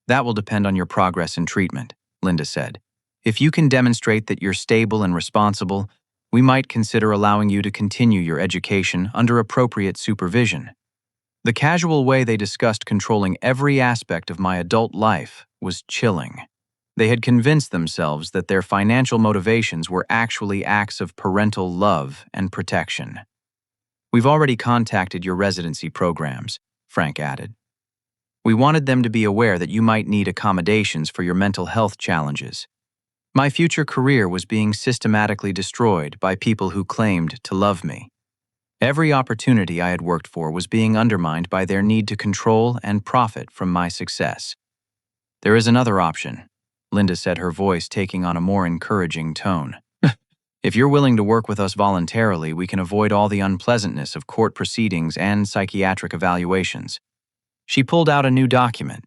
Speaker 1: that will depend on your progress in treatment," Linda said. If you can demonstrate that you're stable and responsible, we might consider allowing you to continue your education under appropriate supervision. The casual way they discussed controlling every aspect of my adult life was chilling. They had convinced themselves that their financial motivations were actually acts of parental love and protection. We've already contacted your residency programs, Frank added. We wanted them to be aware that you might need accommodations for your mental health challenges. My future career was being systematically destroyed by people who claimed to love me. Every opportunity I had worked for was being undermined by their need to control and profit from my success. There is another option, Linda said, her voice taking on a more encouraging tone. If you're willing to work with us voluntarily, we can avoid all the unpleasantness of court proceedings and psychiatric evaluations. She pulled out a new document.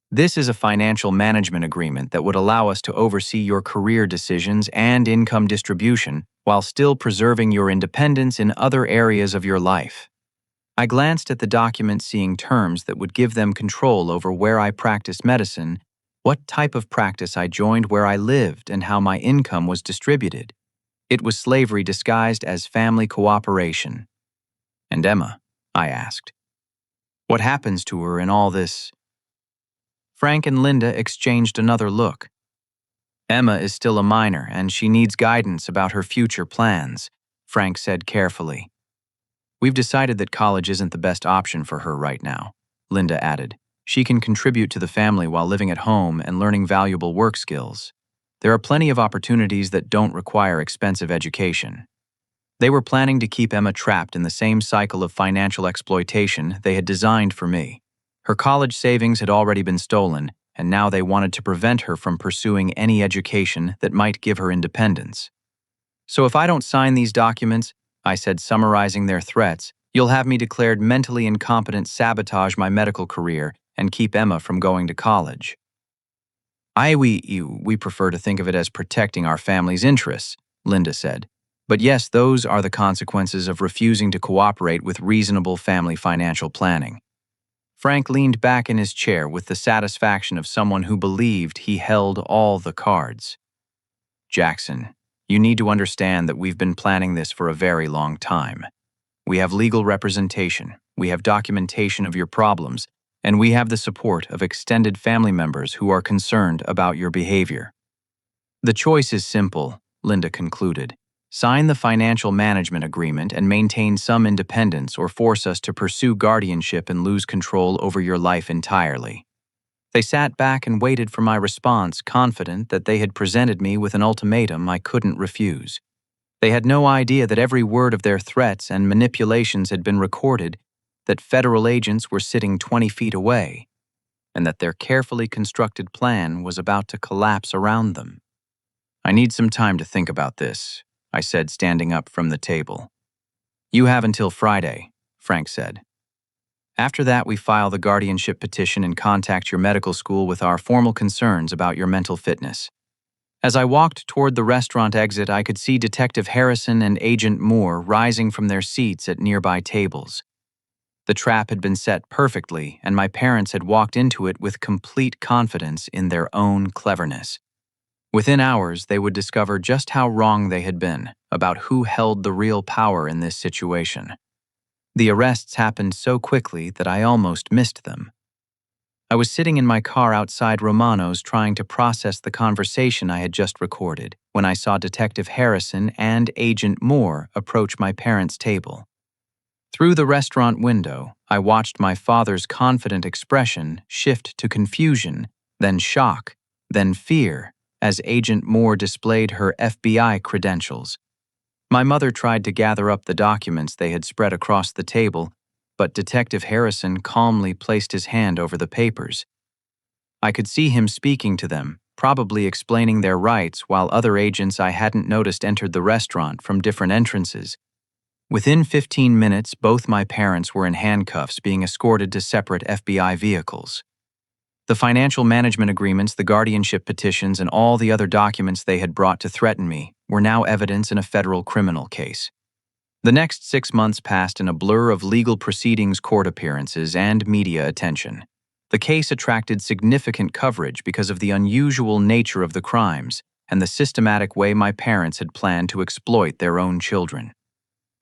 Speaker 1: This is a financial management agreement that would allow us to oversee your career decisions and income distribution while still preserving your independence in other areas of your life. I glanced at the document, seeing terms that would give them control over where I practiced medicine, what type of practice I joined, where I lived, and how my income was distributed. It was slavery disguised as family cooperation. And Emma, I asked. What happens to her in all this? Frank and Linda exchanged another look. Emma is still a minor, and she needs guidance about her future plans, Frank said carefully. We've decided that college isn't the best option for her right now, Linda added. She can contribute to the family while living at home and learning valuable work skills. There are plenty of opportunities that don't require expensive education. They were planning to keep Emma trapped in the same cycle of financial exploitation they had designed for me. Her college savings had already been stolen, and now they wanted to prevent her from pursuing any education that might give her independence. So if I don't sign these documents, I said, summarizing their threats, you'll have me declared mentally incompetent, sabotage my medical career, and keep Emma from going to college. We prefer to think of it as protecting our family's interests, Linda said. But yes, those are the consequences of refusing to cooperate with reasonable family financial planning. Frank leaned back in his chair with the satisfaction of someone who believed he held all the cards. Jackson, you need to understand that we've been planning this for a very long time. We have legal representation, we have documentation of your problems, and we have the support of extended family members who are concerned about your behavior. The choice is simple, Linda concluded. Sign the financial management agreement and maintain some independence, or force us to pursue guardianship and lose control over your life entirely. They sat back and waited for my response, confident that they had presented me with an ultimatum I couldn't refuse. They had no idea that every word of their threats and manipulations had been recorded, that federal agents were sitting 20 feet away, and that their carefully constructed plan was about to collapse around them. I need some time to think about this, I said, standing up from the table. You have until Friday, Frank said. After that, we file the guardianship petition and contact your medical school with our formal concerns about your mental fitness. As I walked toward the restaurant exit, I could see Detective Harrison and Agent Moore rising from their seats at nearby tables. The trap had been set perfectly, and my parents had walked into it with complete confidence in their own cleverness. Within hours, they would discover just how wrong they had been about who held the real power in this situation. The arrests happened so quickly that I almost missed them. I was sitting in my car outside Romano's trying to process the conversation I had just recorded when I saw Detective Harrison and Agent Moore approach my parents' table. Through the restaurant window, I watched my father's confident expression shift to confusion, then shock, then fear, as Agent Moore displayed her FBI credentials. My mother tried to gather up the documents they had spread across the table, but Detective Harrison calmly placed his hand over the papers. I could see him speaking to them, probably explaining their rights, while other agents I hadn't noticed entered the restaurant from different entrances. Within 15 minutes, both my parents were in handcuffs, being escorted to separate FBI vehicles. The financial management agreements, the guardianship petitions, and all the other documents they had brought to threaten me were now evidence in a federal criminal case. The next 6 months passed in a blur of legal proceedings, court appearances, and media attention. The case attracted significant coverage because of the unusual nature of the crimes and the systematic way my parents had planned to exploit their own children.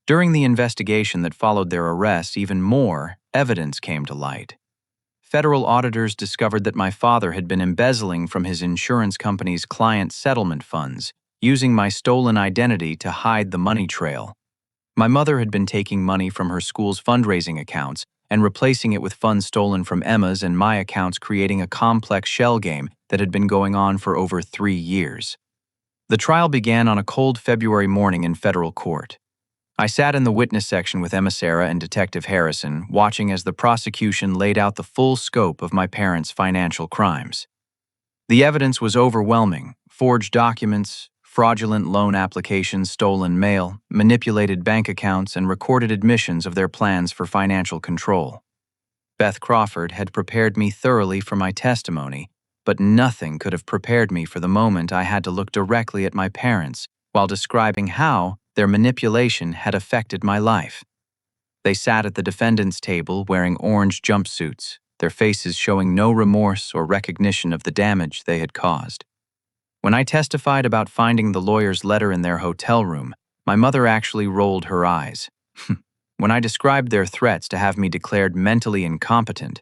Speaker 1: During the investigation that followed their arrest, even more evidence came to light. Federal auditors discovered that my father had been embezzling from his insurance company's client settlement funds, using my stolen identity to hide the money trail. My mother had been taking money from her school's fundraising accounts and replacing it with funds stolen from Emma's and my accounts, creating a complex shell game that had been going on for over 3 years. The trial began on a cold February morning in federal court. I sat in the witness section with Emma Sarah and Detective Harrison, watching as the prosecution laid out the full scope of my parents' financial crimes. The evidence was overwhelming: forged documents, fraudulent loan applications, stolen mail, manipulated bank accounts, and recorded admissions of their plans for financial control. Beth Crawford had prepared me thoroughly for my testimony, but nothing could have prepared me for the moment I had to look directly at my parents while describing how their manipulation had affected my life. They sat at the defendant's table wearing orange jumpsuits, their faces showing no remorse or recognition of the damage they had caused. When I testified about finding the lawyer's letter in their hotel room, my mother actually rolled her eyes. When I described their threats to have me declared mentally incompetent,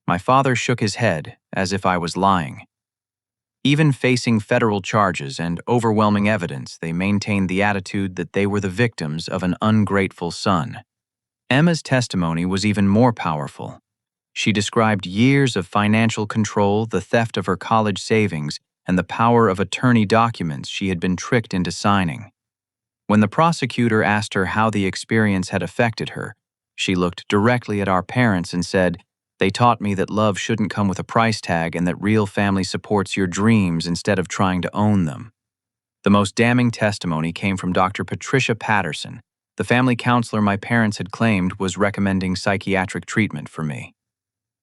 Speaker 1: my father shook his head as if I was lying. Even facing federal charges and overwhelming evidence, they maintained the attitude that they were the victims of an ungrateful son. Emma's testimony was even more powerful. She described years of financial control, the theft of her college savings, and the power of attorney documents she had been tricked into signing. When the prosecutor asked her how the experience had affected her, she looked directly at our parents and said, "They taught me that love shouldn't come with a price tag and that real family supports your dreams instead of trying to own them." The most damning testimony came from Dr. Patricia Patterson, the family counselor my parents had claimed was recommending psychiatric treatment for me.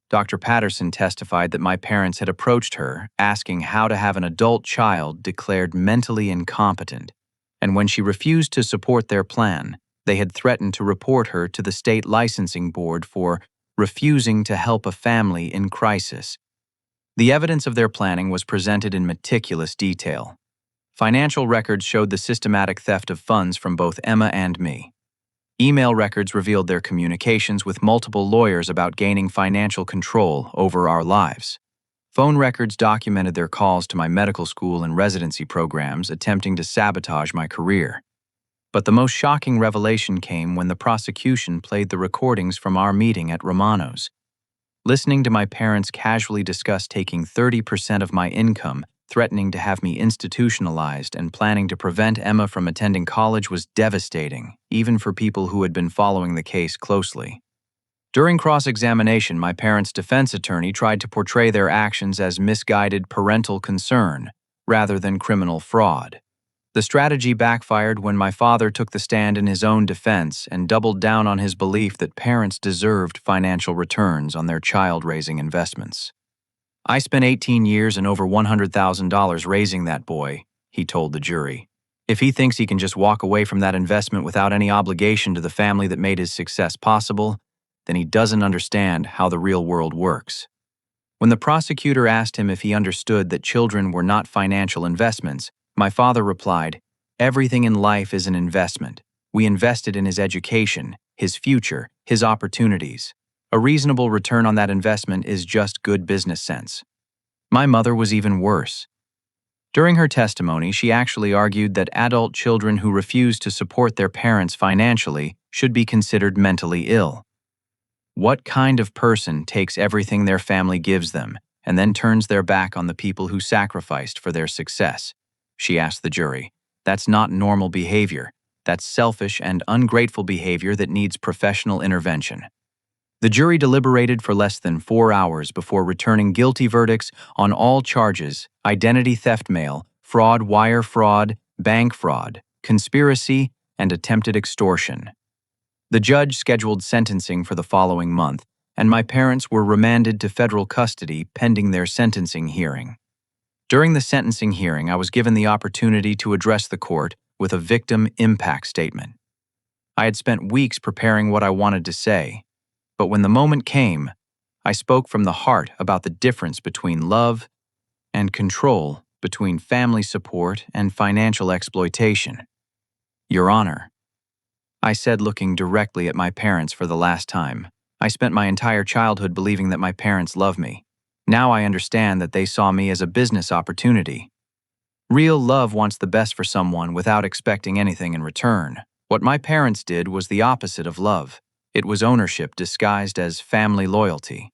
Speaker 1: Dr. Patterson testified that my parents had approached her asking how to have an adult child declared mentally incompetent, and when she refused to support their plan, they had threatened to report her to the state licensing board for refusing to help a family in crisis. The evidence of their planning was presented in meticulous detail. Financial records showed the systematic theft of funds from both Emma and me. Email records revealed their communications with multiple lawyers about gaining financial control over our lives. Phone records documented their calls to my medical school and residency programs, attempting to sabotage my career. But the most shocking revelation came when the prosecution played the recordings from our meeting at Romano's. Listening to my parents casually discuss taking 30% of my income, threatening to have me institutionalized, and planning to prevent Emma from attending college was devastating, even for people who had been following the case closely. During cross-examination, my parents' defense attorney tried to portray their actions as misguided parental concern rather than criminal fraud. The strategy backfired when my father took the stand in his own defense and doubled down on his belief that parents deserved financial returns on their child-raising investments. "I spent 18 years and over $100,000 raising that boy," he told the jury. "If he thinks he can just walk away from that investment without any obligation to the family that made his success possible, then he doesn't understand how the real world works." When the prosecutor asked him if he understood that children were not financial investments, my father replied, "Everything in life is an investment. We invested in his education, his future, his opportunities. A reasonable return on that investment is just good business sense." My mother was even worse. During her testimony, she actually argued that adult children who refuse to support their parents financially should be considered mentally ill. What kind of person takes everything their family gives them and then turns their back on the people who sacrificed for their success? She asked the jury. That's not normal behavior. That's selfish and ungrateful behavior that needs professional intervention. The jury deliberated for less than 4 hours before returning guilty verdicts on all charges: identity theft mail, fraud, wire fraud, bank fraud, conspiracy, and attempted extortion. The judge scheduled sentencing for the following month, and my parents were remanded to federal custody pending their sentencing hearing. During the sentencing hearing, I was given the opportunity to address the court with a victim impact statement. I had spent weeks preparing what I wanted to say, but when the moment came, I spoke from the heart about the difference between love and control, between family support and financial exploitation. Your Honor, I said, looking directly at my parents for the last time. I spent my entire childhood believing that my parents loved me. Now I understand that they saw me as a business opportunity. Real love wants the best for someone without expecting anything in return. What my parents did was the opposite of love. It was ownership disguised as family loyalty.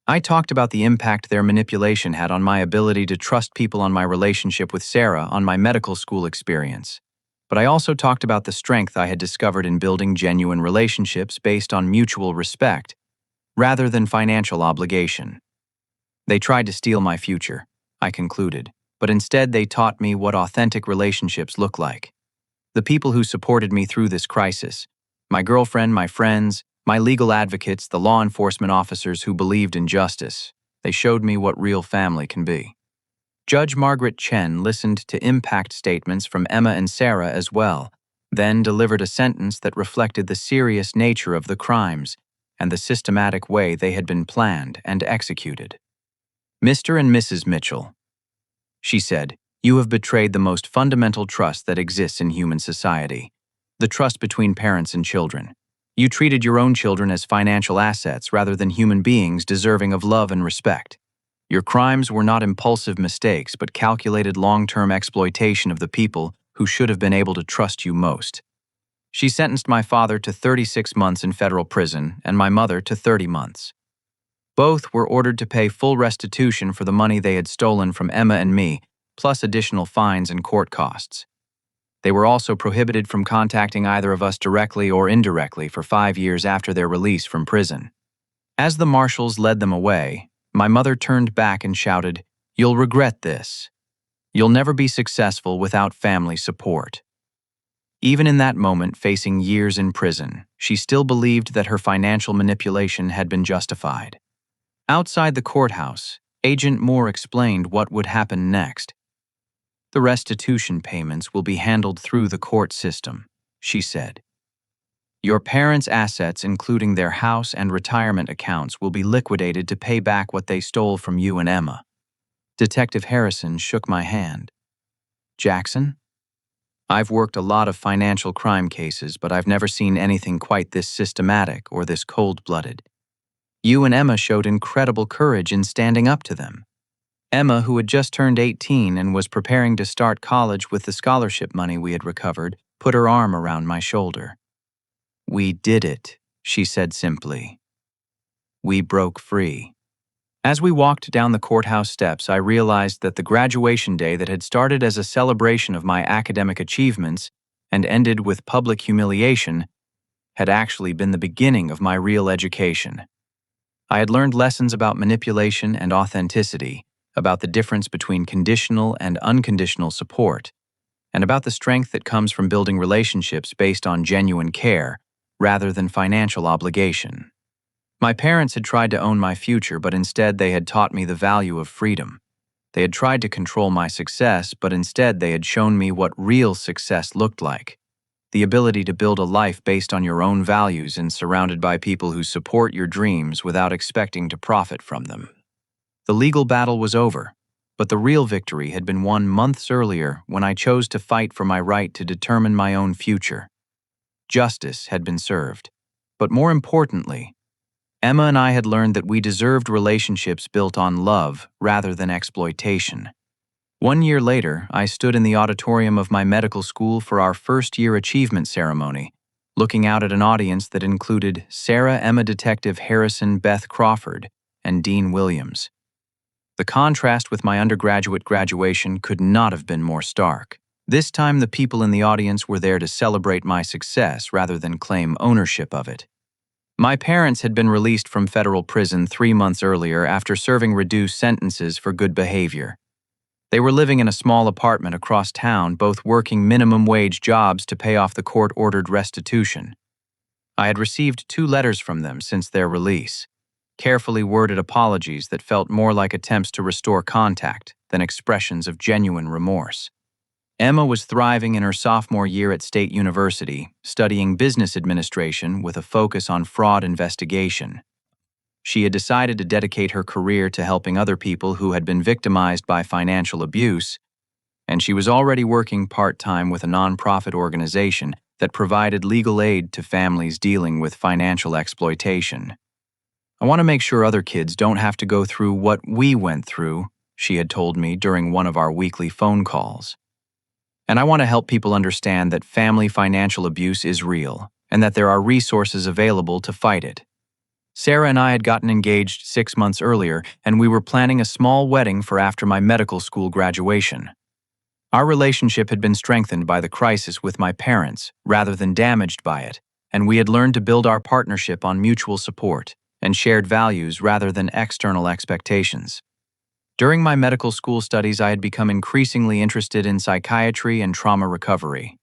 Speaker 1: I talked about the impact their manipulation had on my ability to trust people, on my relationship with Sarah, on my medical school experience. But I also talked about the strength I had discovered in building genuine relationships based on mutual respect, rather than financial obligation. They tried to steal my future, I concluded, but instead they taught me what authentic relationships look like. The people who supported me through this crisis, my girlfriend, my friends, my legal advocates, the law enforcement officers who believed in justice, they showed me what real family can be. Judge Margaret Chen listened to impact statements from Emma and Sarah as well, then delivered a sentence that reflected the serious nature of the crimes and the systematic way they had been planned and executed. Mr. and Mrs. Mitchell, she said, you have betrayed the most fundamental trust that exists in human society, the trust between parents and children. You treated your own children as financial assets rather than human beings deserving of love and respect. Your crimes were not impulsive mistakes, but calculated long-term exploitation of the people who should have been able to trust you most. She sentenced my father to 36 months in federal prison and my mother to 30 months. Both were ordered to pay full restitution for the money they had stolen from Emma and me, plus additional fines and court costs. They were also prohibited from contacting either of us directly or indirectly for 5 years after their release from prison. As the marshals led them away, my mother turned back and shouted, "You'll regret this. You'll never be successful without family support." Even in that moment, facing years in prison, she still believed that her financial manipulation had been justified. Outside the courthouse, Agent Moore explained what would happen next. The restitution payments will be handled through the court system, she said. Your parents' assets, including their house and retirement accounts, will be liquidated to pay back what they stole from you and Emma. Detective Harrison shook my hand. Jackson? I've worked a lot of financial crime cases, but I've never seen anything quite this systematic or this cold-blooded. You and Emma showed incredible courage in standing up to them. Emma, who had just turned 18 and was preparing to start college with the scholarship money we had recovered, put her arm around my shoulder. We did it, she said simply. We broke free. As we walked down the courthouse steps, I realized that the graduation day that had started as a celebration of my academic achievements and ended with public humiliation had actually been the beginning of my real education. I had learned lessons about manipulation and authenticity, about the difference between conditional and unconditional support, and about the strength that comes from building relationships based on genuine care rather than financial obligation. My parents had tried to own my future, but instead they had taught me the value of freedom. They had tried to control my success, but instead they had shown me what real success looked like. The ability to build a life based on your own values and surrounded by people who support your dreams without expecting to profit from them. The legal battle was over, but the real victory had been won months earlier when I chose to fight for my right to determine my own future. Justice had been served, but more importantly, Emma and I had learned that we deserved relationships built on love rather than exploitation. 1 year later, I stood in the auditorium of my medical school for our first-year achievement ceremony, looking out at an audience that included Sarah, Emma, Detective Harrison, Beth Crawford, and Dean Williams. The contrast with my undergraduate graduation could not have been more stark. This time, the people in the audience were there to celebrate my success rather than claim ownership of it. My parents had been released from federal prison 3 months earlier after serving reduced sentences for good behavior. They were living in a small apartment across town, both working minimum-wage jobs to pay off the court-ordered restitution. I had received 2 letters from them since their release, carefully worded apologies that felt more like attempts to restore contact than expressions of genuine remorse. Emma was thriving in her sophomore year at State University, studying business administration with a focus on fraud investigation. She had decided to dedicate her career to helping other people who had been victimized by financial abuse, and she was already working part-time with a nonprofit organization that provided legal aid to families dealing with financial exploitation. "I want to make sure other kids don't have to go through what we went through," she had told me during one of our weekly phone calls. "And I want to help people understand that family financial abuse is real, and that there are resources available to fight it." Sarah and I had gotten engaged 6 months earlier, and we were planning a small wedding for after my medical school graduation. Our relationship had been strengthened by the crisis with my parents, rather than damaged by it, and we had learned to build our partnership on mutual support and shared values rather than external expectations. During my medical school studies, I had become increasingly interested in psychiatry and trauma recovery.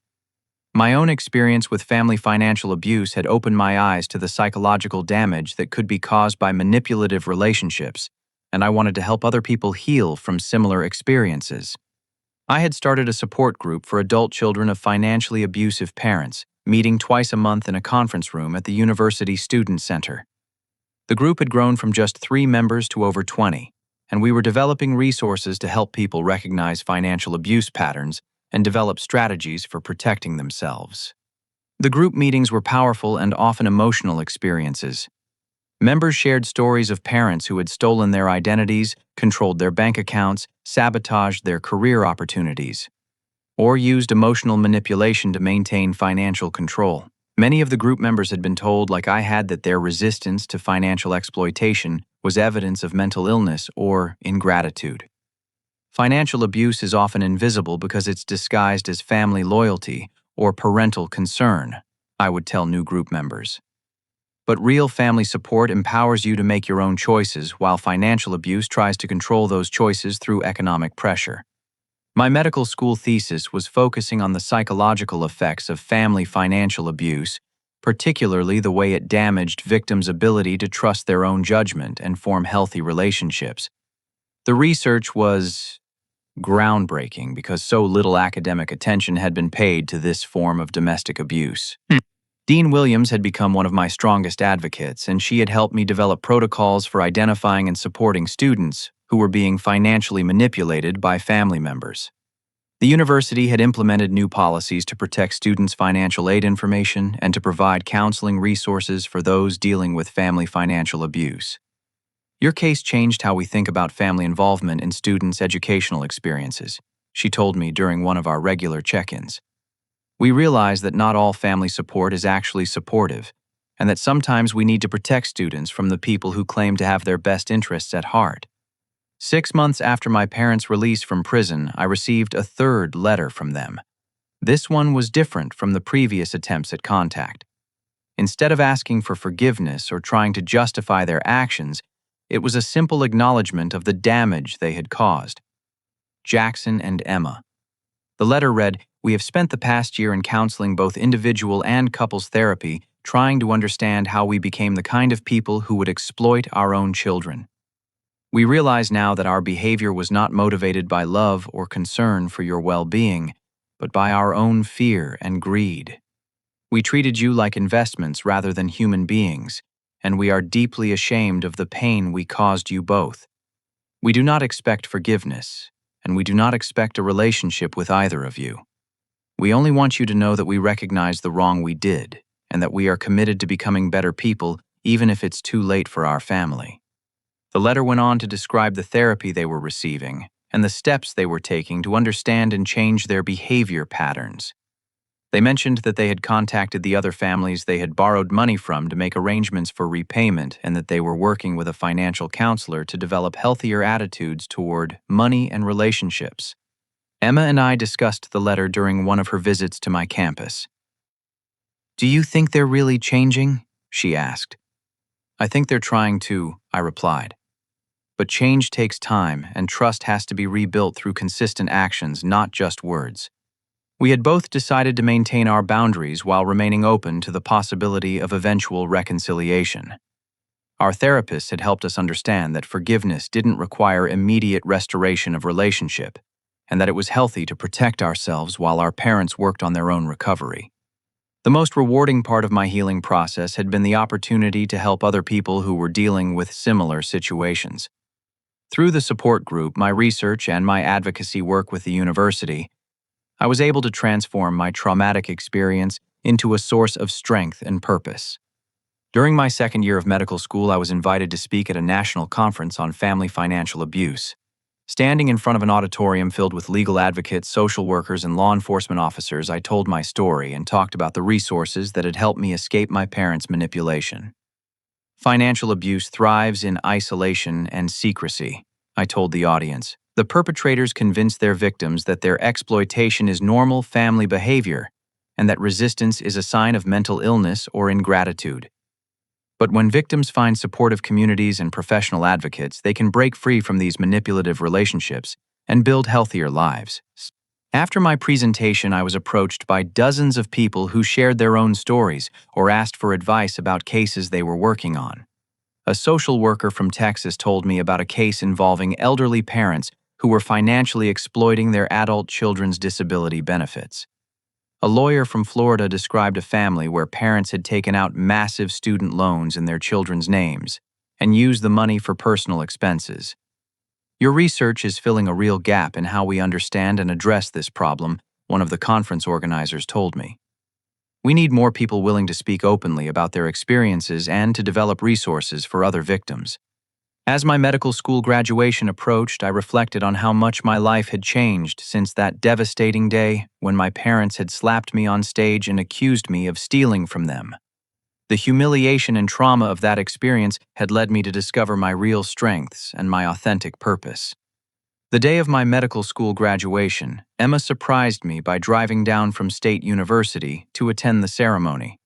Speaker 1: My own experience with family financial abuse had opened my eyes to the psychological damage that could be caused by manipulative relationships, and I wanted to help other people heal from similar experiences. I had started a support group for adult children of financially abusive parents, meeting twice a month in a conference room at the University Student Center. The group had grown from just 3 members to over 20, and we were developing resources to help people recognize financial abuse patterns and develop strategies for protecting themselves. The group meetings were powerful and often emotional experiences. Members shared stories of parents who had stolen their identities, controlled their bank accounts, sabotaged their career opportunities, or used emotional manipulation to maintain financial control. Many of the group members had been told, like I had, that their resistance to financial exploitation was evidence of mental illness or ingratitude. Financial abuse is often invisible because it's disguised as family loyalty or parental concern, I would tell new group members. But real family support empowers you to make your own choices, while financial abuse tries to control those choices through economic pressure. My medical school thesis was focusing on the psychological effects of family financial abuse, particularly the way it damaged victims' ability to trust their own judgment and form healthy relationships. The research was groundbreaking because so little academic attention had been paid to this form of domestic abuse. Dean Williams had become one of my strongest advocates, and she had helped me develop protocols for identifying and supporting students who were being financially manipulated by family members. The university had implemented new policies to protect students' financial aid information and to provide counseling resources for those dealing with family financial abuse. "Your case changed how we think about family involvement in students' educational experiences," she told me during one of our regular check-ins. "We realize that not all family support is actually supportive, and that sometimes we need to protect students from the people who claim to have their best interests at heart." 6 months after my parents' release from prison, I received a third letter from them. This one was different from the previous attempts at contact. Instead of asking for forgiveness or trying to justify their actions, it was a simple acknowledgement of the damage they had caused. Jackson and Emma. The letter read, "We have spent the past year in counseling, both individual and couples therapy, trying to understand how we became the kind of people who would exploit our own children. We realize now that our behavior was not motivated by love or concern for your well-being, but by our own fear and greed. We treated you like investments rather than human beings, and we are deeply ashamed of the pain we caused you both. We do not expect forgiveness, and we do not expect a relationship with either of you. We only want you to know that we recognize the wrong we did, and that we are committed to becoming better people, even if it's too late for our family." The letter went on to describe the therapy they were receiving and the steps they were taking to understand and change their behavior patterns. They mentioned that they had contacted the other families they had borrowed money from to make arrangements for repayment, and that they were working with a financial counselor to develop healthier attitudes toward money and relationships. Emma and I discussed the letter during one of her visits to my campus. "Do you think they're really changing?" she asked. "I think they're trying to," I replied. "But change takes time, and trust has to be rebuilt through consistent actions, not just words." We had both decided to maintain our boundaries while remaining open to the possibility of eventual reconciliation. Our therapist had helped us understand that forgiveness didn't require immediate restoration of relationship, and that it was healthy to protect ourselves while our parents worked on their own recovery. The most rewarding part of my healing process had been the opportunity to help other people who were dealing with similar situations. Through the support group, my research, and my advocacy work with the university, I was able to transform my traumatic experience into a source of strength and purpose. During my second year of medical school, I was invited to speak at a national conference on family financial abuse. Standing in front of an auditorium filled with legal advocates, social workers, and law enforcement officers, I told my story and talked about the resources that had helped me escape my parents' manipulation. Financial abuse thrives in isolation and secrecy, I told the audience. The perpetrators convince their victims that their exploitation is normal family behavior and that resistance is a sign of mental illness or ingratitude. But when victims find supportive communities and professional advocates, they can break free from these manipulative relationships and build healthier lives. After my presentation, I was approached by dozens of people who shared their own stories or asked for advice about cases they were working on. A social worker from Texas told me about a case involving elderly parents who were financially exploiting their adult children's disability benefits. A lawyer from Florida described a family where parents had taken out massive student loans in their children's names and used the money for personal expenses. Your research is filling a real gap in how we understand and address this problem, one of the conference organizers told me. We need more people willing to speak openly about their experiences and to develop resources for other victims. As my medical school graduation approached, I reflected on how much my life had changed since that devastating day when my parents had slapped me on stage and accused me of stealing from them. The humiliation and trauma of that experience had led me to discover my real strengths and my authentic purpose. The day of my medical school graduation, Emma surprised me by driving down from State University to attend the ceremony.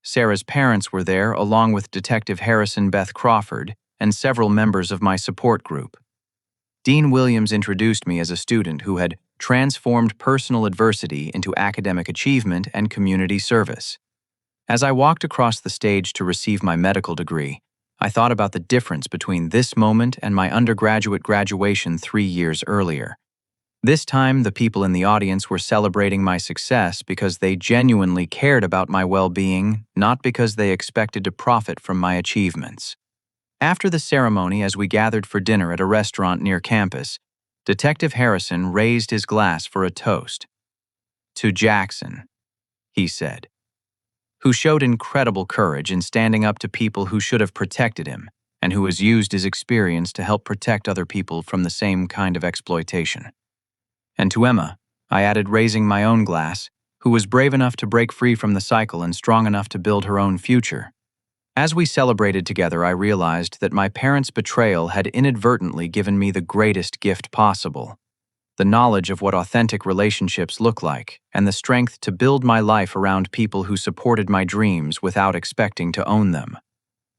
Speaker 1: Sarah's parents were there, along with Detective Harrison Beth Crawford and several members of my support group. Dean Williams introduced me as a student who had transformed personal adversity into academic achievement and community service. As I walked across the stage to receive my medical degree, I thought about the difference between this moment and my undergraduate graduation 3 years earlier. This time, the people in the audience were celebrating my success because they genuinely cared about my well-being, not because they expected to profit from my achievements. After the ceremony, as we gathered for dinner at a restaurant near campus, Detective Harrison raised his glass for a toast. "To Jackson," he said, "who showed incredible courage in standing up to people who should have protected him, and who has used his experience to help protect other people from the same kind of exploitation." And to Emma, I added, raising my own glass, who was brave enough to break free from the cycle and strong enough to build her own future. As we celebrated together, I realized that my parents' betrayal had inadvertently given me the greatest gift possible: the knowledge of what authentic relationships look like, and the strength to build my life around people who supported my dreams without expecting to own them.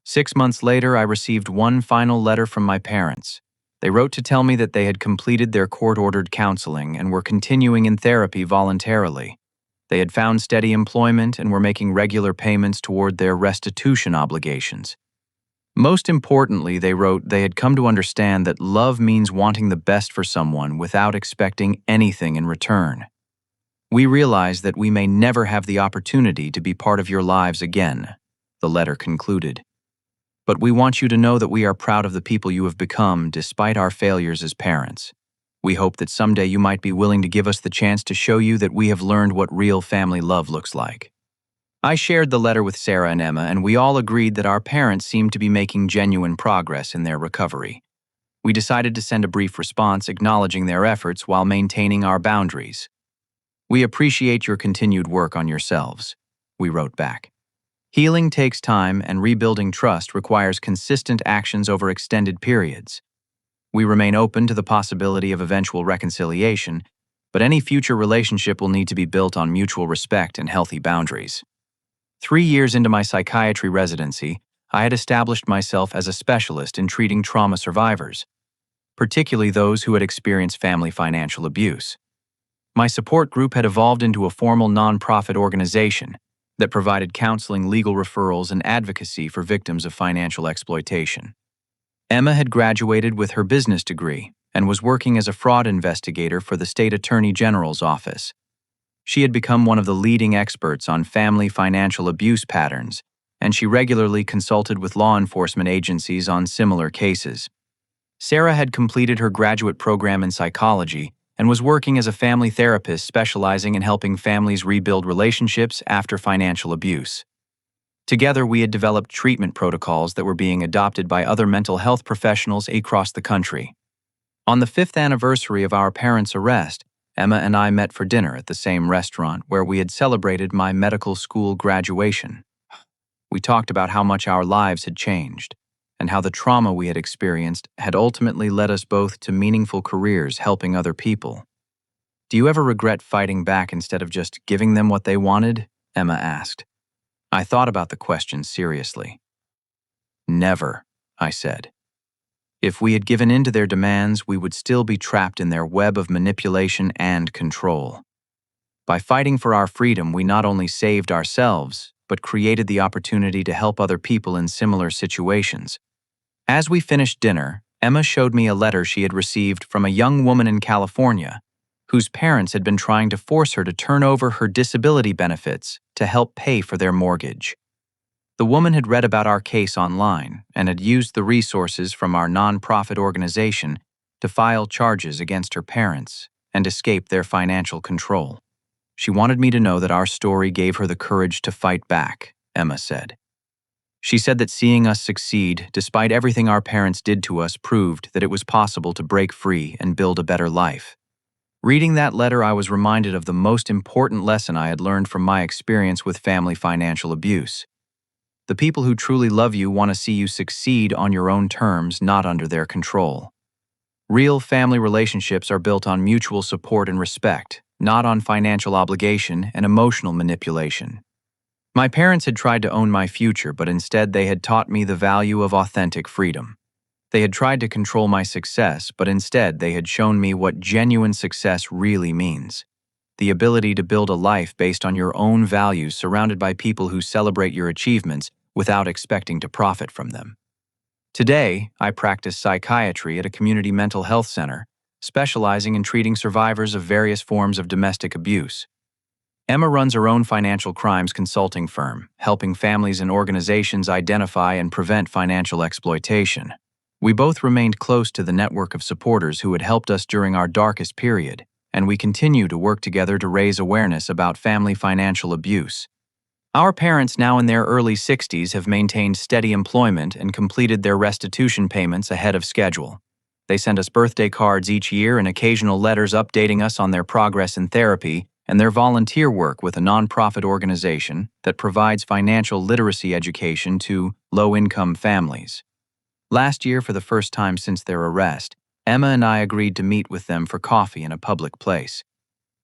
Speaker 1: 6 months later, I received one final letter from my parents. They wrote to tell me that they had completed their court-ordered counseling and were continuing in therapy voluntarily. They had found steady employment and were making regular payments toward their restitution obligations. Most importantly, they wrote, they had come to understand that love means wanting the best for someone without expecting anything in return. "We realize that we may never have the opportunity to be part of your lives again," the letter concluded. "But we want you to know that we are proud of the people you have become despite our failures as parents. We hope that someday you might be willing to give us the chance to show you that we have learned what real family love looks like." I shared the letter with Sarah and Emma, and we all agreed that our parents seemed to be making genuine progress in their recovery. We decided to send a brief response acknowledging their efforts while maintaining our boundaries. "We appreciate your continued work on yourselves," we wrote back. "Healing takes time, and rebuilding trust requires consistent actions over extended periods. We remain open to the possibility of eventual reconciliation, but any future relationship will need to be built on mutual respect and healthy boundaries." 3 years into my psychiatry residency, I had established myself as a specialist in treating trauma survivors, particularly those who had experienced family financial abuse. My support group had evolved into a formal nonprofit organization that provided counseling, legal referrals, and advocacy for victims of financial exploitation. Emma had graduated with her business degree and was working as a fraud investigator for the state attorney general's office. She had become one of the leading experts on family financial abuse patterns, and she regularly consulted with law enforcement agencies on similar cases. Sarah had completed her graduate program in psychology and was working as a family therapist specializing in helping families rebuild relationships after financial abuse. Together, we had developed treatment protocols that were being adopted by other mental health professionals across the country. On the 5th anniversary of our parents' arrest, Emma and I met for dinner at the same restaurant where we had celebrated my medical school graduation. We talked about how much our lives had changed, and how the trauma we had experienced had ultimately led us both to meaningful careers helping other people. "Do you ever regret fighting back instead of just giving them what they wanted?" Emma asked. I thought about the question seriously. "Never," I said. If we had given in to their demands, we would still be trapped in their web of manipulation and control. By fighting for our freedom, we not only saved ourselves, but created the opportunity to help other people in similar situations. As we finished dinner, Emma showed me a letter she had received from a young woman in California whose parents had been trying to force her to turn over her disability benefits to help pay for their mortgage. The woman had read about our case online and had used the resources from our nonprofit organization to file charges against her parents and escape their financial control. She wanted me to know that our story gave her the courage to fight back, Emma said. She said that seeing us succeed, despite everything our parents did to us, proved that it was possible to break free and build a better life. Reading that letter, I was reminded of the most important lesson I had learned from my experience with family financial abuse. The people who truly love you want to see you succeed on your own terms, not under their control. Real family relationships are built on mutual support and respect, not on financial obligation and emotional manipulation. My parents had tried to own my future, but instead they had taught me the value of authentic freedom. They had tried to control my success, but instead they had shown me what genuine success really means. The ability to build a life based on your own values, surrounded by people who celebrate your achievements without expecting to profit from them. Today, I practice psychiatry at a community mental health center, specializing in treating survivors of various forms of domestic abuse. Emma runs her own financial crimes consulting firm, helping families and organizations identify and prevent financial exploitation. We both remained close to the network of supporters who had helped us during our darkest period, and we continue to work together to raise awareness about family financial abuse. Our parents, now in their early 60s, have maintained steady employment and completed their restitution payments ahead of schedule. They send us birthday cards each year and occasional letters updating us on their progress in therapy and their volunteer work with a nonprofit organization that provides financial literacy education to low-income families. Last year, for the first time since their arrest, Emma and I agreed to meet with them for coffee in a public place.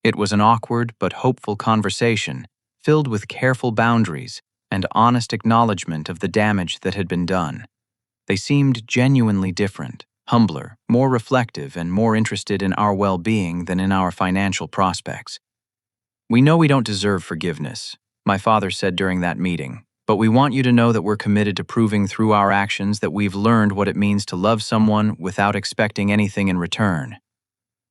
Speaker 1: It was an awkward but hopeful conversation, filled with careful boundaries and honest acknowledgement of the damage that had been done. They seemed genuinely different, humbler, more reflective, and more interested in our well-being than in our financial prospects. "We know we don't deserve forgiveness," my father said during that meeting, "but we want you to know that we're committed to proving through our actions that we've learned what it means to love someone without expecting anything in return."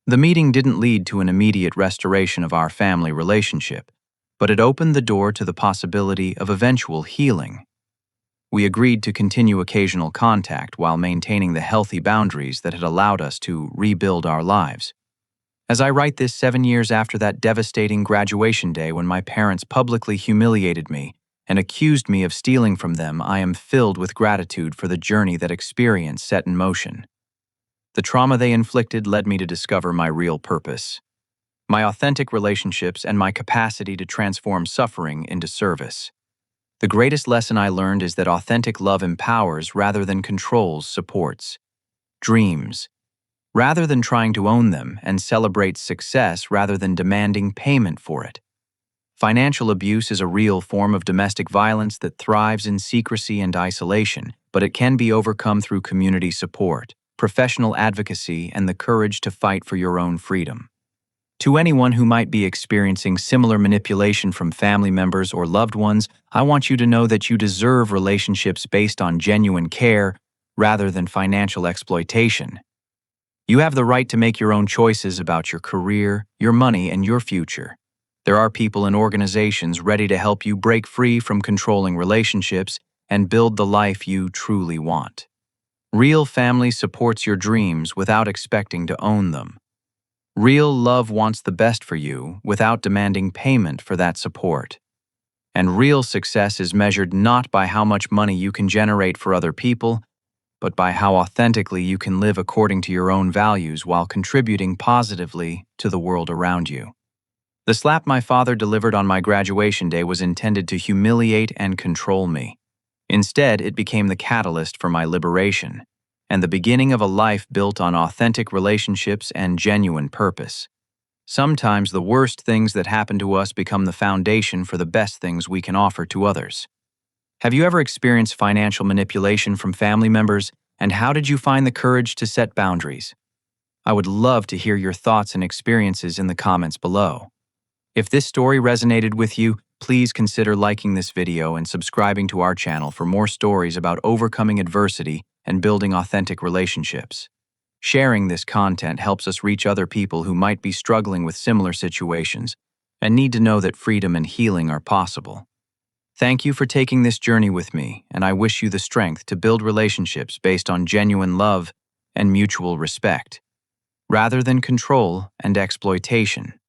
Speaker 1: The meeting didn't lead to an immediate restoration of our family relationship, but it opened the door to the possibility of eventual healing. We agreed to continue occasional contact while maintaining the healthy boundaries that had allowed us to rebuild our lives. As I write this 7 years after that devastating graduation day when my parents publicly humiliated me and accused me of stealing from them, I am filled with gratitude for the journey that experience set in motion. The trauma they inflicted led me to discover my real purpose, my authentic relationships, and my capacity to transform suffering into service. The greatest lesson I learned is that authentic love empowers rather than controls, supports dreams rather than trying to own them, and celebrates success rather than demanding payment for it. Financial abuse is a real form of domestic violence that thrives in secrecy and isolation, but it can be overcome through community support, professional advocacy, and the courage to fight for your own freedom. To anyone who might be experiencing similar manipulation from family members or loved ones, I want you to know that you deserve relationships based on genuine care rather than financial exploitation. You have the right to make your own choices about your career, your money, and your future. There are people and organizations ready to help you break free from controlling relationships and build the life you truly want. Real family supports your dreams without expecting to own them. Real love wants the best for you without demanding payment for that support. And real success is measured not by how much money you can generate for other people, but by how authentically you can live according to your own values while contributing positively to the world around you. The slap my father delivered on my graduation day was intended to humiliate and control me. Instead, it became the catalyst for my liberation and the beginning of a life built on authentic relationships and genuine purpose. Sometimes the worst things that happen to us become the foundation for the best things we can offer to others. Have you ever experienced financial manipulation from family members, and how did you find the courage to set boundaries? I would love to hear your thoughts and experiences in the comments below. If this story resonated with you, please consider liking this video and subscribing to our channel for more stories about overcoming adversity and building authentic relationships. Sharing this content helps us reach other people who might be struggling with similar situations and need to know that freedom and healing are possible. Thank you for taking this journey with me, and I wish you the strength to build relationships based on genuine love and mutual respect, rather than control and exploitation.